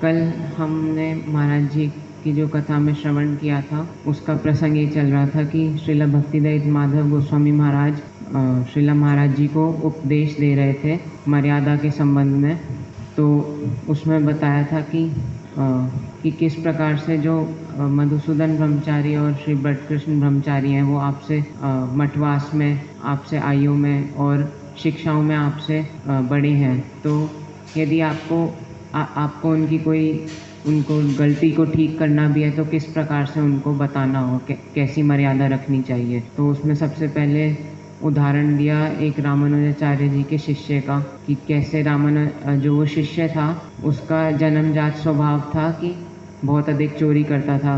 कल हमने महाराज जी की जो कथा में श्रवण किया था, उसका प्रसंग ये चल रहा था कि श्रीला भक्तिदयाल माधव गोस्वामी महाराज श्रीला महाराज जी को उपदेश दे रहे थे मर्यादा के संबंध में। तो उसमें बताया था कि किस प्रकार से जो मधुसूदन ब्रह्मचारी और श्री बटकृष्ण ब्रह्मचारी हैं, वो आपसे मठवास में, आपसे आयु में और शिक्षाओं में आपसे बड़े हैं। तो यदि आपको उनको गलती को ठीक करना भी है तो किस प्रकार से उनको बताना हो, कैसी मर्यादा रखनी चाहिए। तो उसमें सबसे पहले उदाहरण दिया एक रामानुजाचार्य जी के शिष्य का, कि कैसे जो वो शिष्य था उसका जन्मजात स्वभाव था कि बहुत अधिक चोरी करता था।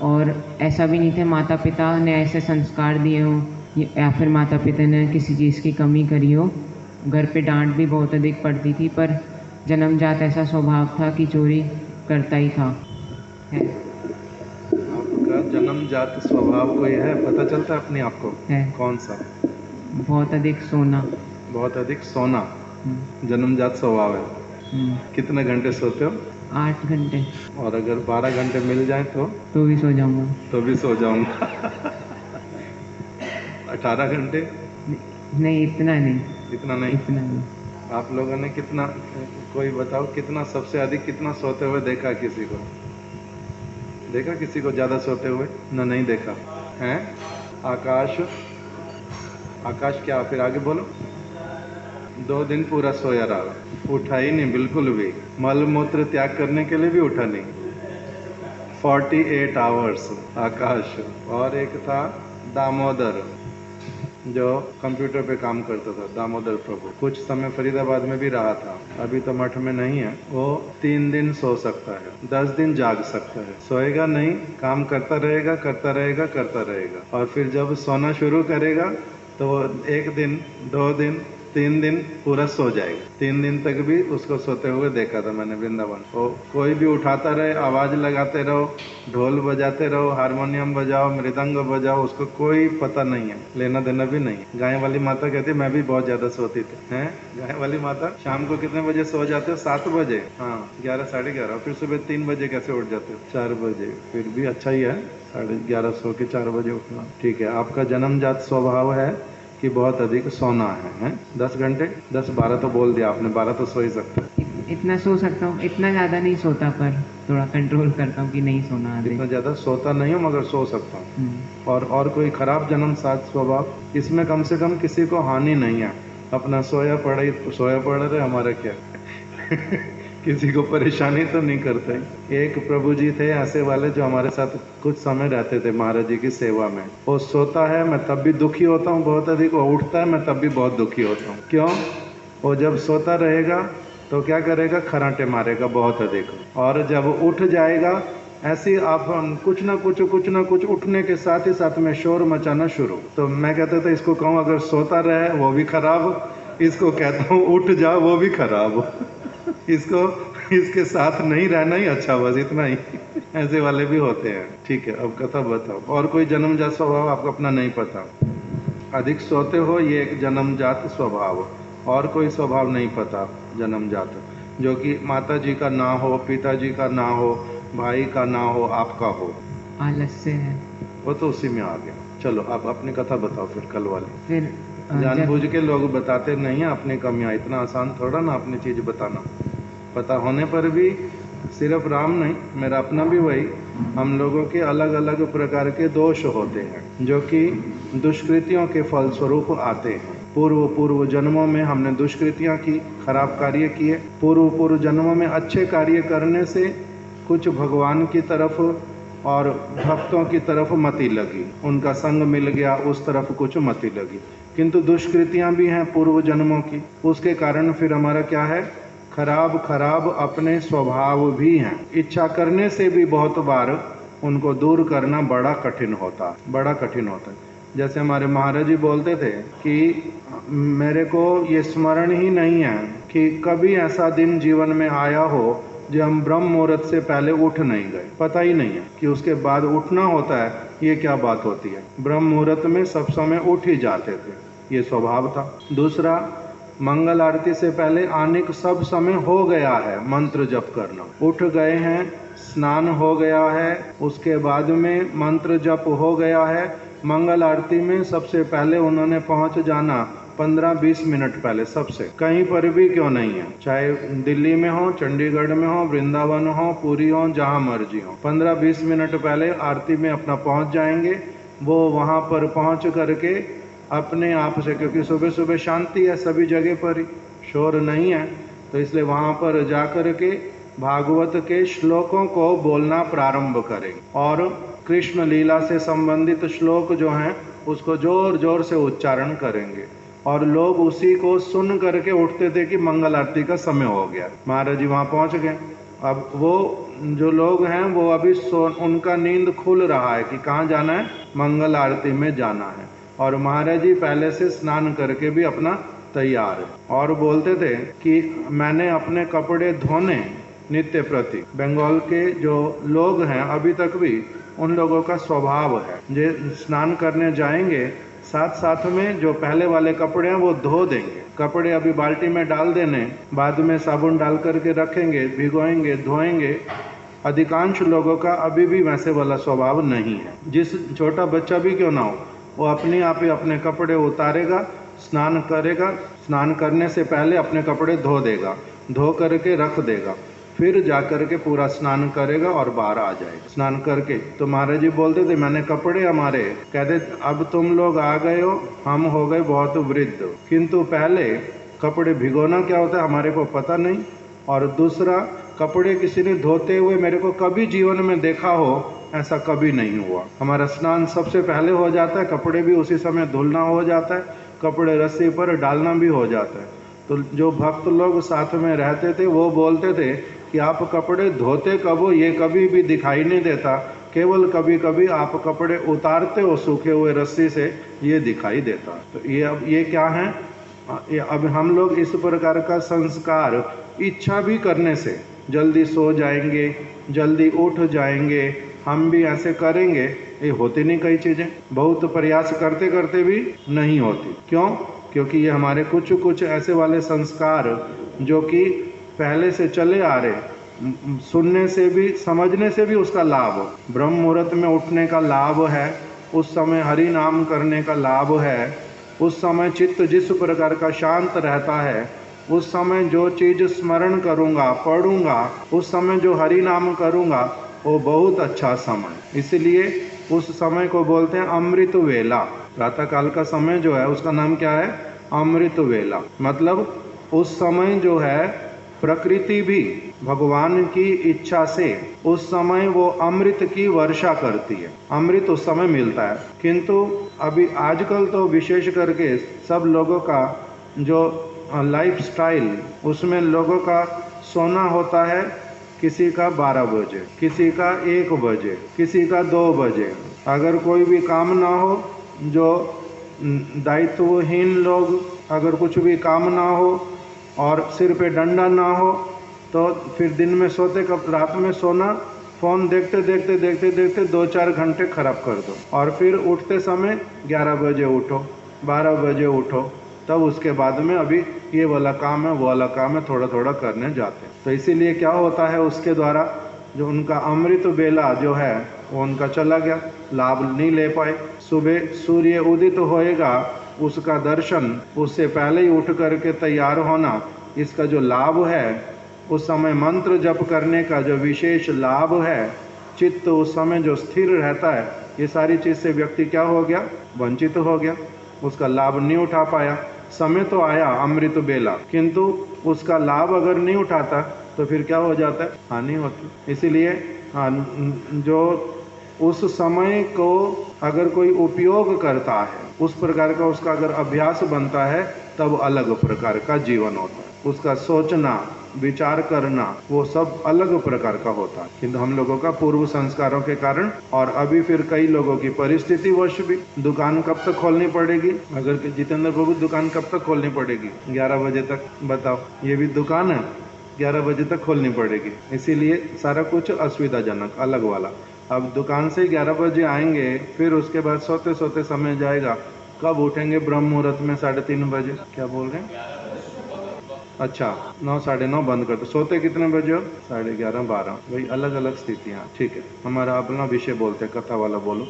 और ऐसा भी नहीं थे माता पिता ने ऐसे संस्कार दिए हों या फिर माता पिता ने किसी चीज़ की कमी करी हो। घर पे डांट भी बहुत अधिक पड़ती थी, पर जन्मजात ऐसा स्वभाव था कि चोरी करता ही था। आपका जन्मजात स्वभाव कोई है, पता चलता है अपने आप को? है। कौन सा? बहुत अधिक सोना। बहुत अधिक सोना जन्मजात स्वभाव है। कितने घंटे सोते हो? 8 घंटे। और अगर 12 घंटे मिल जाए तो भी सो जाऊंगा। तो भी सो जाऊंगा। 18 घंटे? नहीं, इतना नहीं। इतना नहीं। आप लोगों ने कितना, कोई बताओ कितना, सबसे अधिक कितना सोते हुए देखा किसी को? देखा किसी को ज्यादा सोते हुए? ना, नहीं देखा है। आकाश क्या, फिर आगे बोलो। 2 दिन पूरा सोया रहा, उठा ही नहीं बिल्कुल भी, मल मूत्र त्याग करने के लिए भी उठा नहीं। 48 आवर्स आकाश। और एक था दामोदर, जो कंप्यूटर पे काम करता था, दामोदर प्रभु, कुछ समय फरीदाबाद में भी रहा था, अभी तो मठ में नहीं है। वो 3 दिन सो सकता है, 10 दिन जाग सकता है। सोएगा नहीं, काम करता रहेगा करता रहेगा करता रहेगा, और फिर जब सोना शुरू करेगा तो वो 1 दिन 2 दिन 3 दिन पूरा सो जाएगा। 3 दिन तक भी उसको सोते हुए देखा था मैंने वृंदावन। वो कोई भी उठाता रहे, आवाज लगाते रहो, ढोल बजाते रहो, हारमोनियम बजाओ, मृदंग बजाओ, उसको कोई पता नहीं है, लेना देना भी नहीं है। गाय वाली माता कहती मैं भी बहुत ज्यादा सोती थी। हैं, गाय वाली माता शाम को कितने बजे सो जाते हो? 7 बजे। हाँ, 11 साढ़े 11। फिर सुबह 3 बजे कैसे उठ जाते हो? 4 बजे। फिर भी अच्छा ही है, 11:30 सो के 4 बजे उठना। ठीक है, आपका जन्मजात स्वभाव है कि बहुत अधिक सोना है? 10 घंटे, 10-12 तो बोल दिया आपने, 12 तो सो ही सकते हैं। इतना सो सकता हूँ, इतना ज़्यादा नहीं सोता, पर थोड़ा कंट्रोल करता हूँ कि नहीं सोना। इतना ज़्यादा सोता नहीं हूँ मगर सो सकता हूँ। और कोई खराब जन्मजात स्वभाव? इसमें कम से कम किसी को हानि नहीं है, अपना सोया पड़ा रहे, हमारा क्या। किसी को परेशानी तो नहीं करते। एक प्रभु जी थे ऐसे वाले जो हमारे साथ कुछ समय रहते थे महाराज जी की सेवा में। वो सोता है, मैं तब भी दुखी होता हूँ बहुत अधिक, वो उठता है, मैं तब भी बहुत दुखी होता हूँ। क्यों? वो जब सोता रहेगा तो क्या करेगा? खराटे मारेगा बहुत अधिक, और जब उठ जाएगा ऐसे आप कुछ ना कुछ उठने के साथ ही साथ में शोर मचाना शुरू। तो मैं कहता था इसको कहूँ अगर सोता रहे वो भी खराब, इसको कहता हूँ उठ जा वो भी खराब। इसको इसके साथ नहीं रहना ही अच्छा, बस इतना ही। ऐसे वाले भी होते हैं। ठीक है, अब कथा बताओ। और कोई जन्मजात स्वभाव आपको अपना नहीं पता? अधिक सोते हो, ये एक जन्मजात स्वभाव। और कोई स्वभाव नहीं पता जन्मजात, जो कि माता जी का ना हो, पिताजी का ना हो, भाई का ना हो, आपका हो? आलस्य है। वो तो उसी में आ गया। चलो आप अपनी कथा बताओ फिर कल वाली। फिर जानबूझ के लोग बताते नहीं है अपनी कमियां, इतना आसान थोड़ा ना अपनी चीज बताना। पता होने पर भी सिर्फ राम नहीं, मेरा अपना भी वही, हम लोगों के अलग अलग प्रकार के दोष होते हैं जो कि दुष्कृतियों के फलस्वरूप आते हैं। पूर्व जन्मों में हमने दुष्कृतियां की, खराब कार्य किए। पूर्व जन्मों में अच्छे कार्य करने से कुछ भगवान की तरफ और भक्तों की तरफ मति लगी, उनका संग मिल गया, उस तरफ कुछ मति लगी। किंतु दुष्कृतियां भी हैं पूर्व जन्मों की, उसके कारण फिर हमारा क्या है? खराब अपने स्वभाव भी हैं। इच्छा करने से भी बहुत बार उनको दूर करना बड़ा कठिन होता है। जैसे हमारे महाराज जी बोलते थे कि मेरे को ये स्मरण ही नहीं है कि कभी ऐसा दिन जीवन में आया हो जब हम ब्रह्म मुहूर्त से पहले उठ नहीं गए। पता ही नहीं है कि उसके बाद उठना होता है, ये क्या बात होती है। ब्रह्म मुहूर्त में सब समय उठ ही जाते थे, ये स्वभाव था। दूसरा, मंगल आरती से पहले आने का सब समय हो गया है, मंत्र जप करना। उठ गए हैं, स्नान हो गया है, उसके बाद में मंत्र जप हो गया है। मंगल आरती में सबसे पहले उन्होंने पहुंच जाना 15-20 मिनट पहले, सबसे कहीं पर भी क्यों नहीं है, चाहे दिल्ली में हो, चंडीगढ़ में हो, वृंदावन हो, पूरी हो, जहां मर्जी हो, 15-20 मिनट पहले आरती में अपना पहुंच जाएंगे। वो वहां पर पहुंच करके अपने आप से, क्योंकि सुबह सुबह शांति है सभी जगह पर ही, शोर नहीं है, तो इसलिए वहां पर जा कर के भागवत के श्लोकों को बोलना प्रारंभ करेंगे और कृष्ण लीला से संबंधित श्लोक जो हैं उसको जोर जोर से उच्चारण करेंगे। और लोग उसी को सुन करके उठते थे कि मंगल आरती का समय हो गया। महाराज जी वहाँ पहुँच गए। अब वो जो लोग हैं वो अभी उनका नींद खुल रहा है कि कहाँ जाना है, मंगल आरती में जाना है। और महाराज जी पहले से स्नान करके भी अपना तैयार है और बोलते थे कि मैंने अपने कपड़े धोने नित्य प्रति। बंगाल के जो लोग हैं अभी तक भी उन लोगों का स्वभाव है, जे स्नान करने जाएंगे साथ साथ में जो पहले वाले कपड़े हैं वो धो देंगे। कपड़े अभी बाल्टी में डाल देने, बाद में साबुन डाल करके रखेंगे, भिगोएंगे, धोएंगे। अधिकांश लोगों का अभी भी वैसे वाला स्वभाव नहीं है। जिस छोटा बच्चा भी क्यों ना हो, वो अपने आप ही अपने कपड़े उतारेगा, स्नान करेगा, स्नान करने से पहले अपने कपड़े धो देगा, धो करके रख देगा, फिर जा करके पूरा स्नान करेगा और बाहर आ जाएगा स्नान करके। तो महाराज जी बोलते थे मैंने कपड़े हमारे, कहते अब तुम लोग आ गए हो, हम हो गए बहुत वृद्ध, किंतु पहले कपड़े भिगोना क्या होता है हमारे को पता नहीं। और दूसरा, कपड़े किसी ने धोते हुए मेरे को कभी जीवन में देखा हो, ऐसा कभी नहीं हुआ। हमारा स्नान सबसे पहले हो जाता है, कपड़े भी उसी समय धुलना हो जाता है, कपड़े रस्सी पर डालना भी हो जाता है। तो जो भक्त लोग साथ में रहते थे वो बोलते थे कि आप कपड़े धोते कब हो ये कभी भी दिखाई नहीं देता, केवल कभी कभी आप कपड़े उतारते हो सूखे हुए रस्सी से, ये दिखाई देता। तो ये अब ये क्या है, अब हम लोग इस प्रकार का संस्कार इच्छा भी करने से जल्दी सो जाएंगे, जल्दी उठ जाएंगे, हम भी ऐसे करेंगे, ये होती नहीं कई चीज़ें, बहुत प्रयास करते करते भी नहीं होती। क्यों? क्योंकि ये हमारे कुछ कुछ ऐसे वाले संस्कार जो कि पहले से चले आ रहे, सुनने से भी समझने से भी उसका लाभ, ब्रह्म मुहूर्त में उठने का लाभ है, उस समय हरि नाम करने का लाभ है, उस समय चित्त जिस प्रकार का शांत रहता है, उस समय जो चीज़ स्मरण करूँगा, पढ़ूँगा, उस समय जो हरि नाम करूँगा, वो बहुत अच्छा समय। इसलिए उस समय को बोलते हैं अमृत वेला। प्रातः काल का समय जो है उसका नाम क्या है, अमृत वेला। मतलब उस समय जो है प्रकृति भी भगवान की इच्छा से उस समय वो अमृत की वर्षा करती है, अमृत उस समय मिलता है। किंतु अभी आजकल तो विशेष करके सब लोगों का जो लाइफ स्टाइल, उसमें लोगों का सोना होता है किसी का 12 बजे, किसी का 1 बजे, किसी का 2 बजे। अगर कोई भी काम ना हो, जो दायित्वहीन लोग, अगर कुछ भी काम ना हो और सिर पे डंडा ना हो, तो फिर दिन में सोते कब, रात में सोना, फ़ोन देखते देखते देखते देखते 2-4 घंटे खराब कर दो, और फिर उठते समय 11 बजे उठो, 12 बजे उठो, तब उसके बाद में अभी ये वाला काम है वो वाला काम है थोड़ा थोड़ा करने जाते हैं। तो इसीलिए क्या होता है, उसके द्वारा जो उनका अमृत बेला जो है वो उनका चला गया, लाभ नहीं ले पाए। सुबह सूर्य उदित होएगा, उसका दर्शन, उससे पहले ही उठ करके तैयार होना, इसका जो लाभ है, उस समय मंत्र जप करने का जो विशेष लाभ है, चित्त उस समय जो स्थिर रहता है, ये सारी चीज़ से व्यक्ति क्या हो गया, वंचित हो गया, उसका लाभ नहीं उठा पाया। समय तो आया अमृत बेला, किंतु उसका लाभ अगर नहीं उठाता तो फिर क्या हो जाता है, हानि होती। इसीलिए जो उस समय को अगर कोई उपयोग करता है, उस प्रकार का उसका अगर अभ्यास बनता है, तब अलग प्रकार का जीवन होता है, उसका सोचना, विचार करना, वो सब अलग प्रकार का होता है। किंतु हम लोगों का पूर्व संस्कारों के कारण, और अभी फिर कई लोगों की परिस्थिति वश भी, दुकान कब तक खोलनी पड़ेगी, अगर जितेंद्र प्रभु दुकान कब तक खोलनी पड़ेगी, 11 बजे तक, बताओ, ये भी दुकान है, 11 बजे तक खोलनी पड़ेगी। इसीलिए सारा कुछ असुविधाजनक अलग वाला। अब दुकान से 11 बजे आएंगे, फिर उसके बाद सोते सोते समय जाएगा, कब उठेंगे ब्रह्म मुहूर्त में 3:30 बजे, क्या बोल रहे हैं, अच्छा 9 साढ़े 9 बंद करते, सोते कितने बजे हो? 11:30 12। भाई अलग अलग स्थितियाँ, ठीक है। हमारा अपना विषय बोलते हैं, कथा वाला बोलो।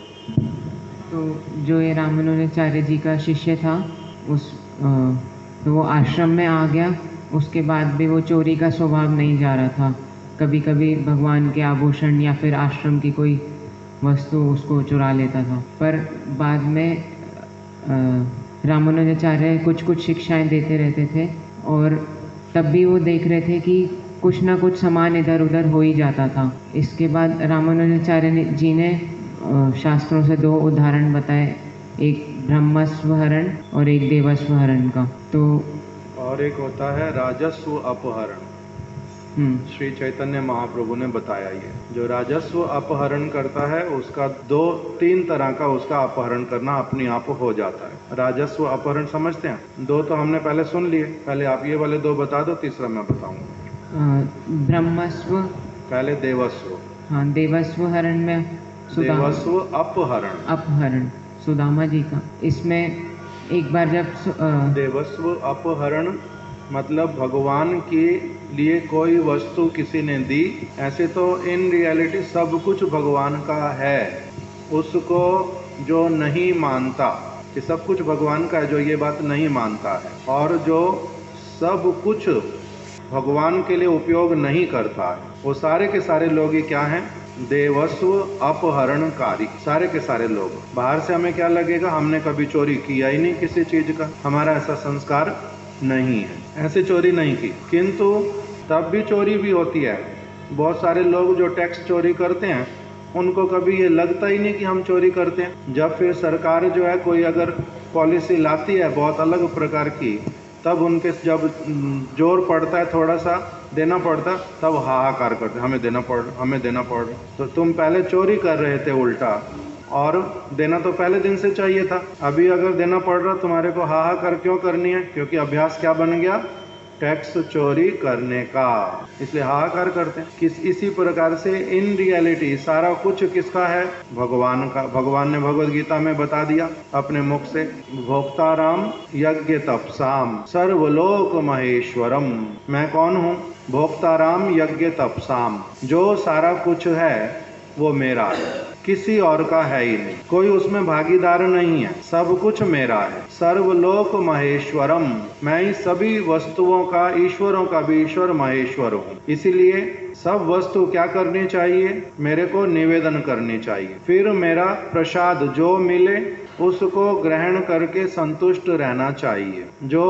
तो जो ये रामानुजाचार्य जी का शिष्य था तो वो आश्रम में आ गया। उसके बाद भी वो चोरी का स्वभाव नहीं जा रहा था। कभी कभी भगवान के आभूषण या फिर आश्रम की कोई वस्तु उसको चुरा लेता था। पर बाद में रामानुजाचार्य कुछ कुछ शिक्षाएं देते रहते थे और तब भी वो देख रहे थे कि कुछ ना कुछ सामान इधर उधर हो ही जाता था। इसके बाद रामानुजाचार्य जी ने शास्त्रों से 2 उदाहरण बताए, एक ब्रह्मस्वहरण और एक देवस्वहरण का। तो और एक होता है राजस्व अपहरण। श्री चैतन्य महाप्रभु ने बताया, ये जो राजस्व अपहरण करता है उसका 2-3 तरह का उसका अपहरण करना अपने आप हो जाता है। राजस्व अपहरण समझते हैं? 2 तो हमने पहले सुन लिए, पहले आप ये वाले 2 बता दो, तीसरा मैं बताऊंगा। ब्रह्मस्व, पहले देवस्व। हाँ, देवस्वहरण में देवस्व अपहरण, अपहरण सुदामा जी का। इसमें एक बार जब देवस्व अपहरण मतलब भगवान के लिए कोई वस्तु किसी ने दी। ऐसे तो इन रियलिटी सब कुछ भगवान का है। उसको जो नहीं मानता कि सब कुछ भगवान का है, जो ये बात नहीं मानता है और जो सब कुछ भगवान के लिए उपयोग नहीं करता है, वो सारे के सारे लोग ही क्या हैं? देवस्व अपहरणकारी। सारे के सारे लोग। बाहर से हमें क्या लगेगा? हमने कभी चोरी किया ही नहीं किसी चीज का, हमारा ऐसा संस्कार नहीं है, ऐसे चोरी नहीं की। किंतु तब भी चोरी भी होती है। बहुत सारे लोग जो टैक्स चोरी करते हैं उनको कभी ये लगता ही नहीं कि हम चोरी करते हैं। जब फिर सरकार जो है कोई अगर पॉलिसी लाती है बहुत अलग प्रकार की, तब उनके जब जोर पड़ता है, थोड़ा सा देना पड़ता, तब हाहाकार करते, हमें देना पड़। तो तुम पहले चोरी कर रहे थे उल्टा, और देना तो पहले दिन से चाहिए था। अभी अगर देना पड़ रहा तुम्हारे को, हाहाकार क्यों करनी है? क्योंकि अभ्यास क्या बन गया? टैक्स चोरी करने का, इसलिए हाहाकार करते हैं। इसी प्रकार से इन रियलिटी सारा कुछ किसका है? भगवान का। भगवान ने भगवद गीता में बता दिया अपने मुख से, भोक्ताराम यज्ञ तपसाम सर्वलोक महेश्वरम। मैं कौन हूँ? भोक्ताराम यज्ञ तपसाम। जो सारा कुछ है वो मेरा है, किसी और का है ही नहीं, कोई उसमें भागीदार नहीं है, सब कुछ मेरा है। सर्वलोक महेश्वरम, मैं ही सभी वस्तुओं का, ईश्वरों का भी ईश्वर महेश्वर हूँ। इसीलिए सब वस्तु क्या करनी चाहिए? मेरे को निवेदन करनी चाहिए। फिर मेरा प्रसाद जो मिले उसको ग्रहण करके संतुष्ट रहना चाहिए। जो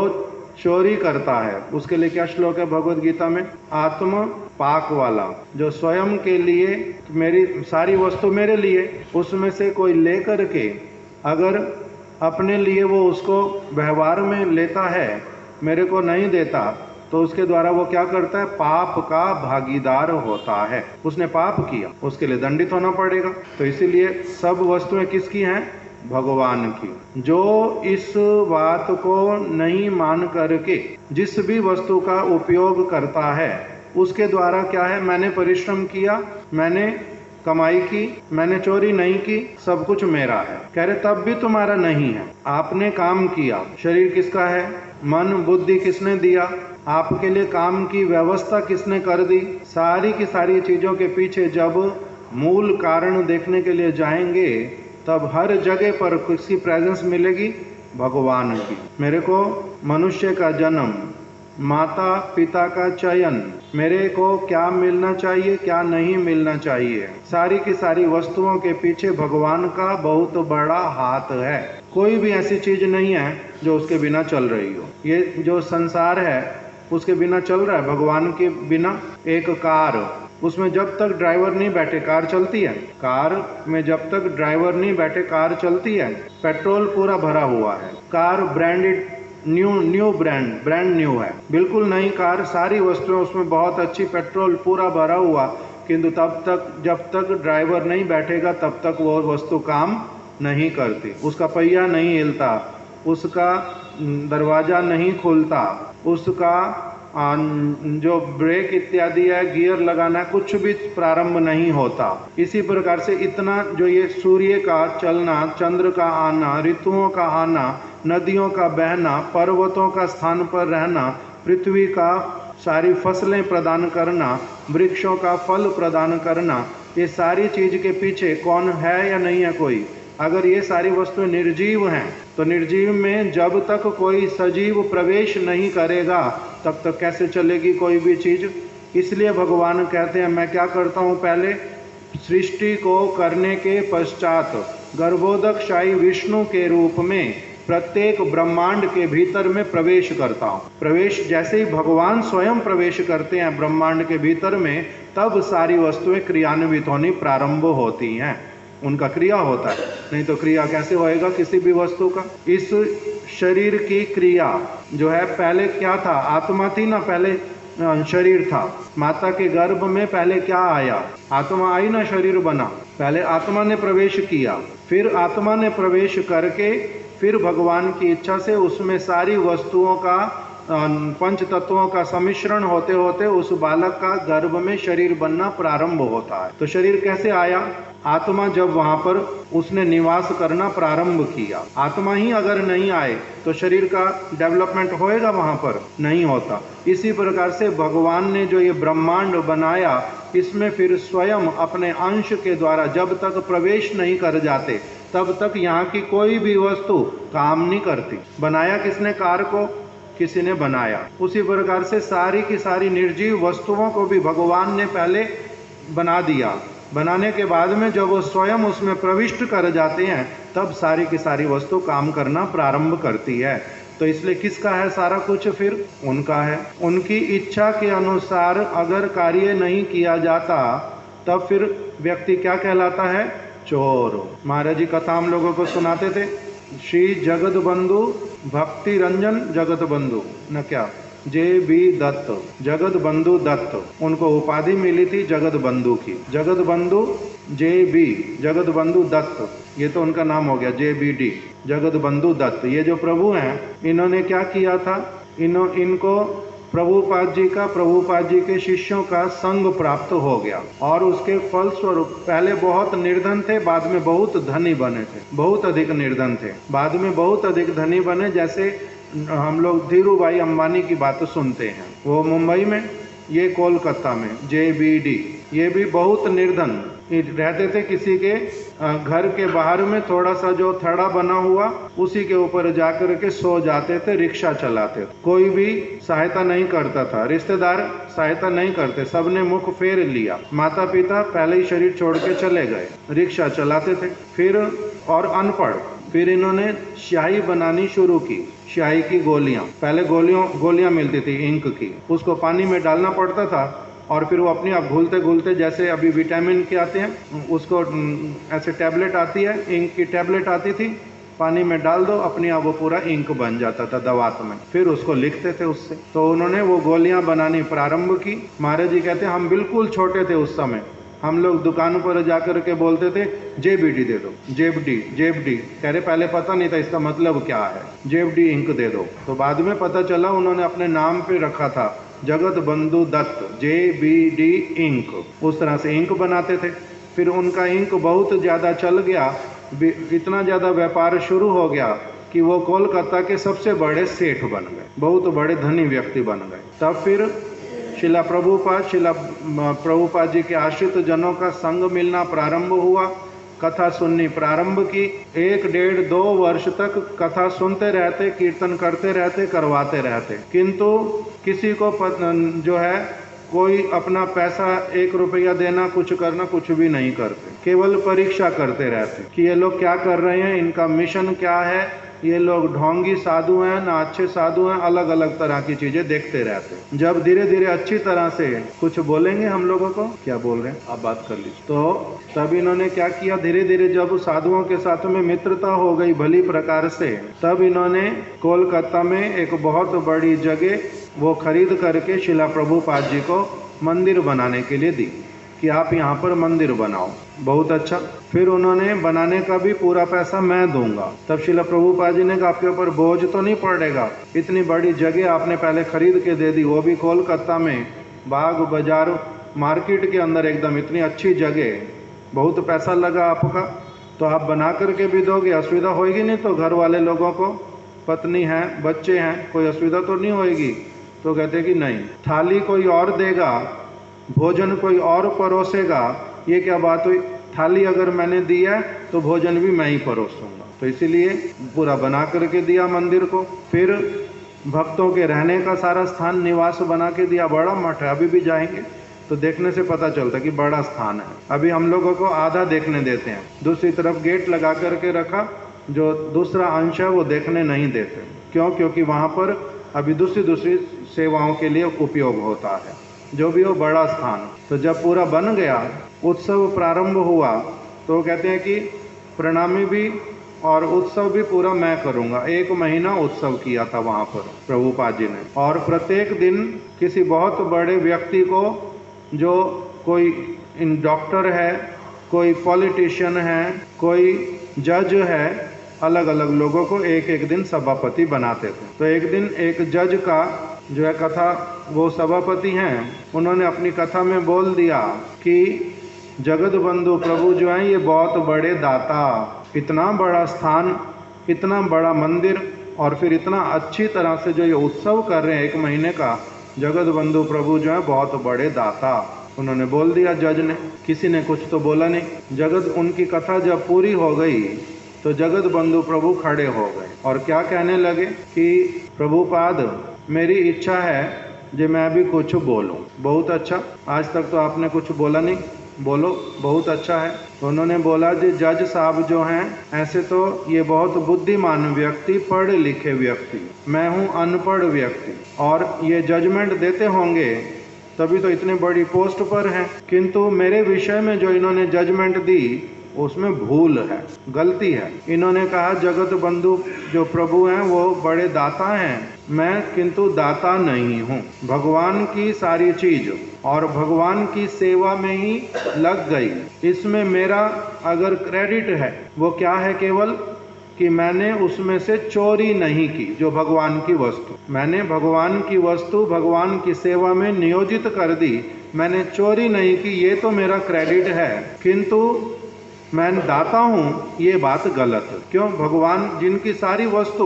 चोरी करता है उसके लिए क्या श्लोक है भगवद गीता में? आत्म पाक वाला, जो स्वयं के लिए, मेरी सारी वस्तु मेरे लिए, उसमें से कोई लेकर के अगर अपने लिए वो उसको व्यवहार में लेता है, मेरे को नहीं देता, तो उसके द्वारा वो क्या करता है? पाप का भागीदार होता है। उसने पाप किया, उसके लिए दंडित होना पड़ेगा। तो इसीलिए सब वस्तुएं किसकी हैं? भगवान की। जो इस बात को नहीं मान करके जिस भी वस्तु का उपयोग करता है, उसके द्वारा क्या है? मैंने परिश्रम किया, मैंने कमाई की, मैंने चोरी नहीं की, सब कुछ मेरा है। कह रहे तब भी तुम्हारा नहीं है। आपने काम किया, शरीर किसका है? मन बुद्धि किसने दिया? आपके लिए काम की व्यवस्था किसने कर दी? सारी की सारी चीजों के पीछे जब मूल कारण देखने के लिए जाएंगे, तब हर जगह पर किसकी प्रेजेंस मिलेगी? भगवान की। मेरे को मनुष्य का जन्म, माता पिता का चयन, मेरे को क्या मिलना चाहिए, क्या नहीं मिलना चाहिए, सारी की सारी वस्तुओं के पीछे भगवान का बहुत बड़ा हाथ है। कोई भी ऐसी चीज नहीं है जो उसके बिना चल रही हो। ये जो संसार है उसके बिना चल रहा है, भगवान के बिना। एक कार, उसमें जब तक ड्राइवर नहीं बैठे कार चलती है? कार में जब तक ड्राइवर नहीं बैठे कार चलती है? पेट्रोल पूरा भरा हुआ है, car branded, new brand new है, बिल्कुल नई कार, सारी वस्तुएं उसमें बहुत अच्छी, पेट्रोल पूरा भरा हुआ, किंतु तब तक जब तक ड्राइवर नहीं बैठेगा तब तक वो वस्तु काम नहीं करती। उसका पहिया नहीं हिलता, उसका दरवाजा नहीं खुलता, उसका जो ब्रेक इत्यादि है, गियर लगाना, कुछ भी प्रारंभ नहीं होता। इसी प्रकार से इतना जो ये सूर्य का चलना, चंद्र का आना, ऋतुओं का आना, नदियों का बहना, पर्वतों का स्थान पर रहना, पृथ्वी का सारी फसलें प्रदान करना, वृक्षों का फल प्रदान करना, ये सारी चीज के पीछे कौन है या नहीं है कोई? अगर ये सारी वस्तुएं निर्जीव हैं तो निर्जीव में जब तक कोई सजीव प्रवेश नहीं करेगा तब तक कैसे चलेगी कोई भी चीज? इसलिए भगवान कहते हैं मैं क्या करता हूँ, पहले सृष्टि को करने के पश्चात गर्भोदकशाही विष्णु के रूप में प्रत्येक ब्रह्मांड के भीतर में प्रवेश करता हूँ। प्रवेश जैसे ही भगवान स्वयं प्रवेश करते हैं ब्रह्मांड के भीतर में, तब सारी वस्तुएं क्रियान्वित होनी प्रारंभ होती हैं, उनका क्रिया होता है। नहीं तो क्रिया कैसे होएगा किसी भी वस्तु का? इस शरीर की क्रिया जो है, पहले क्या था? आत्मा थी ना, पहले शरीर था। माता के गर्भ में पहले क्या आया? आत्मा आई ना, शरीर बना। पहले आत्मा ने प्रवेश किया, फिर आत्मा ने प्रवेश करके फिर भगवान की इच्छा से उसमें सारी वस्तुओं का, पंच तत्वों का सम्मिश्रण होते होते उस बालक का गर्भ में शरीर बनना प्रारंभ होता है। तो शरीर कैसे आया? आत्मा जब वहां पर उसने निवास करना प्रारंभ किया। आत्मा ही अगर नहीं आए तो शरीर का डेवलपमेंट होएगा? वहां पर नहीं होता। इसी प्रकार से भगवान ने जो ये ब्रह्मांड बनाया, इसमें फिर स्वयं अपने अंश के द्वारा जब तक प्रवेश नहीं कर जाते तब तक यहाँ की कोई भी वस्तु काम नहीं करती। बनाया किसने? कार को किसी ने बनाया। उसी प्रकार से सारी की सारी निर्जीव वस्तुओं को भी भगवान ने पहले बना दिया। बनाने के बाद में जब वो स्वयं उसमें प्रविष्ट कर जाते हैं तब सारी की सारी वस्तु काम करना प्रारंभ करती है। तो इसलिए किसका है सारा कुछ? फिर उनका है। उनकी इच्छा के अनुसार अगर कार्य नहीं किया जाता तब फिर व्यक्ति क्या कहलाता है? चोर। महाराज जी कथा हम लोगों को सुनाते थे, श्री जगत बंधु भक्ति रंजन जगत बंधु न क्या, JB दत्त, जगत बंधु दत्त, उनको उपाधि मिली थी जगत बंधु की। जगत बंधु JB, जगत बंधु दत्त, ये तो उनका नाम हो गया JBD, जगत बंधु दत्त। ये जो प्रभु हैं, इन्होंने क्या किया था? इनको प्रभुपाद जी के शिष्यों का संग प्राप्त हो गया और उसके फलस्वरूप पहले बहुत निर्धन थे, बाद में बहुत धनी बने थे। बहुत अधिक निर्धन थे, बाद में बहुत अधिक धनी बने। जैसे हम लोग धीरू भाई अंबानी की बात सुनते हैं, वो मुंबई में, ये कोलकाता में JBD, ये भी बहुत निर्धन रहते थे। किसी के घर के बाहर में थोड़ा सा जो थड़ा बना हुआ, उसी के ऊपर जाकर के सो जाते थे, रिक्शा चलाते थे। कोई भी सहायता नहीं करता था, रिश्तेदार सहायता नहीं करते, सबने मुख फेर लिया। माता पिता पहले ही शरीर छोड़ के चले गए, रिक्शा चलाते थे। फिर और अनपढ़, फिर इन्होंने स्याही बनानी शुरू की, स्याही की गोलियां। पहले गोलियां मिलती थी इंक की, उसको पानी में डालना पड़ता था और फिर वो अपने आप घुलते घुलते, जैसे अभी विटामिन के आते हैं, उसको ऐसे टैबलेट आती है, इंक की टैबलेट आती थी, पानी में डाल दो, अपने आप वो पूरा इंक बन जाता था दवात में। फिर उसको लिखते थे उससे। तो उन्होंने वो गोलियां बनानी प्रारंभ की। महाराज जी कहते हैं हम बिल्कुल छोटे थे उस समय, हम लोग दुकानों पर जाकर के बोलते थे JBD दे दो, JBD। कह रहे पहले पता नहीं था इसका मतलब क्या है, JBD इंक दे दो। तो बाद में पता चला उन्होंने अपने नाम पे रखा था जगत बंधु दत्त, JBD इंक। उस तरह से इंक बनाते थे। फिर उनका इंक बहुत ज़्यादा चल गया, इतना ज़्यादा व्यापार शुरू हो गया कि वो कोलकाता के सबसे बड़े सेठ बन गए, बहुत बड़े धनी व्यक्ति बन गए। तब फिर शिला प्रभुपाद जी के आश्रित जनों का संग मिलना प्रारंभ हुआ, कथा सुननी प्रारंभ की। 1, 1.5, 2 वर्ष तक कथा सुनते रहते, कीर्तन करते रहते, करवाते रहते, किंतु किसी को जो है कोई अपना पैसा 1 रुपया देना, कुछ करना, कुछ भी नहीं करते। केवल परीक्षा करते रहते कि ये लोग क्या कर रहे हैं, इनका मिशन क्या है, ये लोग ढोंगी साधु हैं ना अच्छे साधु हैं, अलग अलग तरह की चीजें देखते रहते। जब धीरे धीरे अच्छी तरह से कुछ बोलेंगे हम लोगों को, क्या बोल रहे हैं आप बात कर लीजिए। तो तब इन्होंने क्या किया, धीरे धीरे जब साधुओं के साथ में मित्रता हो गई भली प्रकार से, तब इन्होंने कोलकाता में एक बहुत बड़ी जगह वो खरीद करके शिला प्रभुपाद जी को मंदिर बनाने के लिए दी कि आप यहाँ पर मंदिर बनाओ। बहुत अच्छा। फिर उन्होंने बनाने का भी पूरा पैसा मैं दूंगा। तब शिला प्रभुपाद जी ने कहा आपके ऊपर बोझ तो नहीं पड़ेगा, इतनी बड़ी जगह आपने पहले खरीद के दे दी, वो भी कोलकाता में बाग बाजार मार्केट के अंदर एकदम इतनी अच्छी जगह, बहुत पैसा लगा आपका, तो आप बना करके भी दोगे, असुविधा होगी नहीं तो घर वाले लोगों को, पत्नी है, बच्चे हैं, कोई असुविधा तो नहीं होगी। तो कहते कि नहीं, थाली कोई और देगा, भोजन कोई और परोसेगा, ये क्या बात हुई? थाली अगर मैंने दी है तो भोजन भी मैं ही परोसूंगा। तो इसीलिए पूरा बना करके दिया मंदिर को। फिर भक्तों के रहने का सारा स्थान, निवास बना के दिया। बड़ा मठ है, अभी भी जाएंगे तो देखने से पता चलता कि बड़ा स्थान है। अभी हम लोगों को आधा देखने देते हैं, दूसरी तरफ गेट लगा करके रखा, जो दूसरा अंश है वो देखने नहीं देते। क्यों? क्योंकि वहाँ पर अभी दूसरी सेवाओं के लिए उपयोग होता है। जो भी हो, बड़ा स्थान। तो जब पूरा बन गया, उत्सव प्रारंभ हुआ, तो कहते हैं कि प्रणामी भी और उत्सव भी पूरा मैं करूंगा। 1 महीना उत्सव किया था वहाँ पर प्रभुपाद जी ने। और प्रत्येक दिन किसी बहुत बड़े व्यक्ति को, जो कोई डॉक्टर है, कोई पॉलिटिशियन है, कोई जज है, अलग अलग लोगों को एक एक दिन सभापति बनाते थे। तो एक दिन एक जज का जो है कथा, वो सभापति हैं, उन्होंने अपनी कथा में बोल दिया कि जगत बंधु प्रभु जो हैं ये बहुत बड़े दाता, इतना बड़ा स्थान, इतना बड़ा मंदिर, और फिर इतना अच्छी तरह से जो ये उत्सव कर रहे हैं 1 महीने का, जगत बंधु प्रभु जो है बहुत बड़े दाता। उन्होंने बोल दिया जज ने, किसी ने कुछ तो बोला नहीं। जगत, उनकी कथा जब पूरी हो गई तो जगत बंधु प्रभु खड़े हो गए और क्या कहने लगे कि प्रभुपाद, मेरी इच्छा है जो मैं भी कुछ बोलूं। बहुत अच्छा, आज तक तो आपने कुछ बोला नहीं, बोलो, बहुत अच्छा है। तो उन्होंने बोला जी, जज साहब जो हैं ऐसे तो ये बहुत बुद्धिमान व्यक्ति, पढ़े लिखे व्यक्ति, मैं हूँ अनपढ़ व्यक्ति, और ये जजमेंट देते होंगे तभी तो इतने बड़ी पोस्ट पर हैं, किंतु मेरे विषय में जो इन्होंने जजमेंट दी उसमें भूल है, गलती है। इन्होंने कहा जगत बंधु जो प्रभु हैं वो बड़े दाता हैं, मैं किंतु दाता नहीं हूँ। भगवान की सारी चीज और भगवान की सेवा में ही लग गई। इसमें मेरा अगर क्रेडिट है वो क्या है? केवल कि मैंने उसमें से चोरी नहीं की। जो भगवान की वस्तु, मैंने भगवान की वस्तु भगवान की सेवा में नियोजित कर दी, मैंने चोरी नहीं की, ये तो मेरा क्रेडिट है, किंतु मैं दाता हूँ, ये बात गलत। क्यों? भगवान जिनकी सारी वस्तु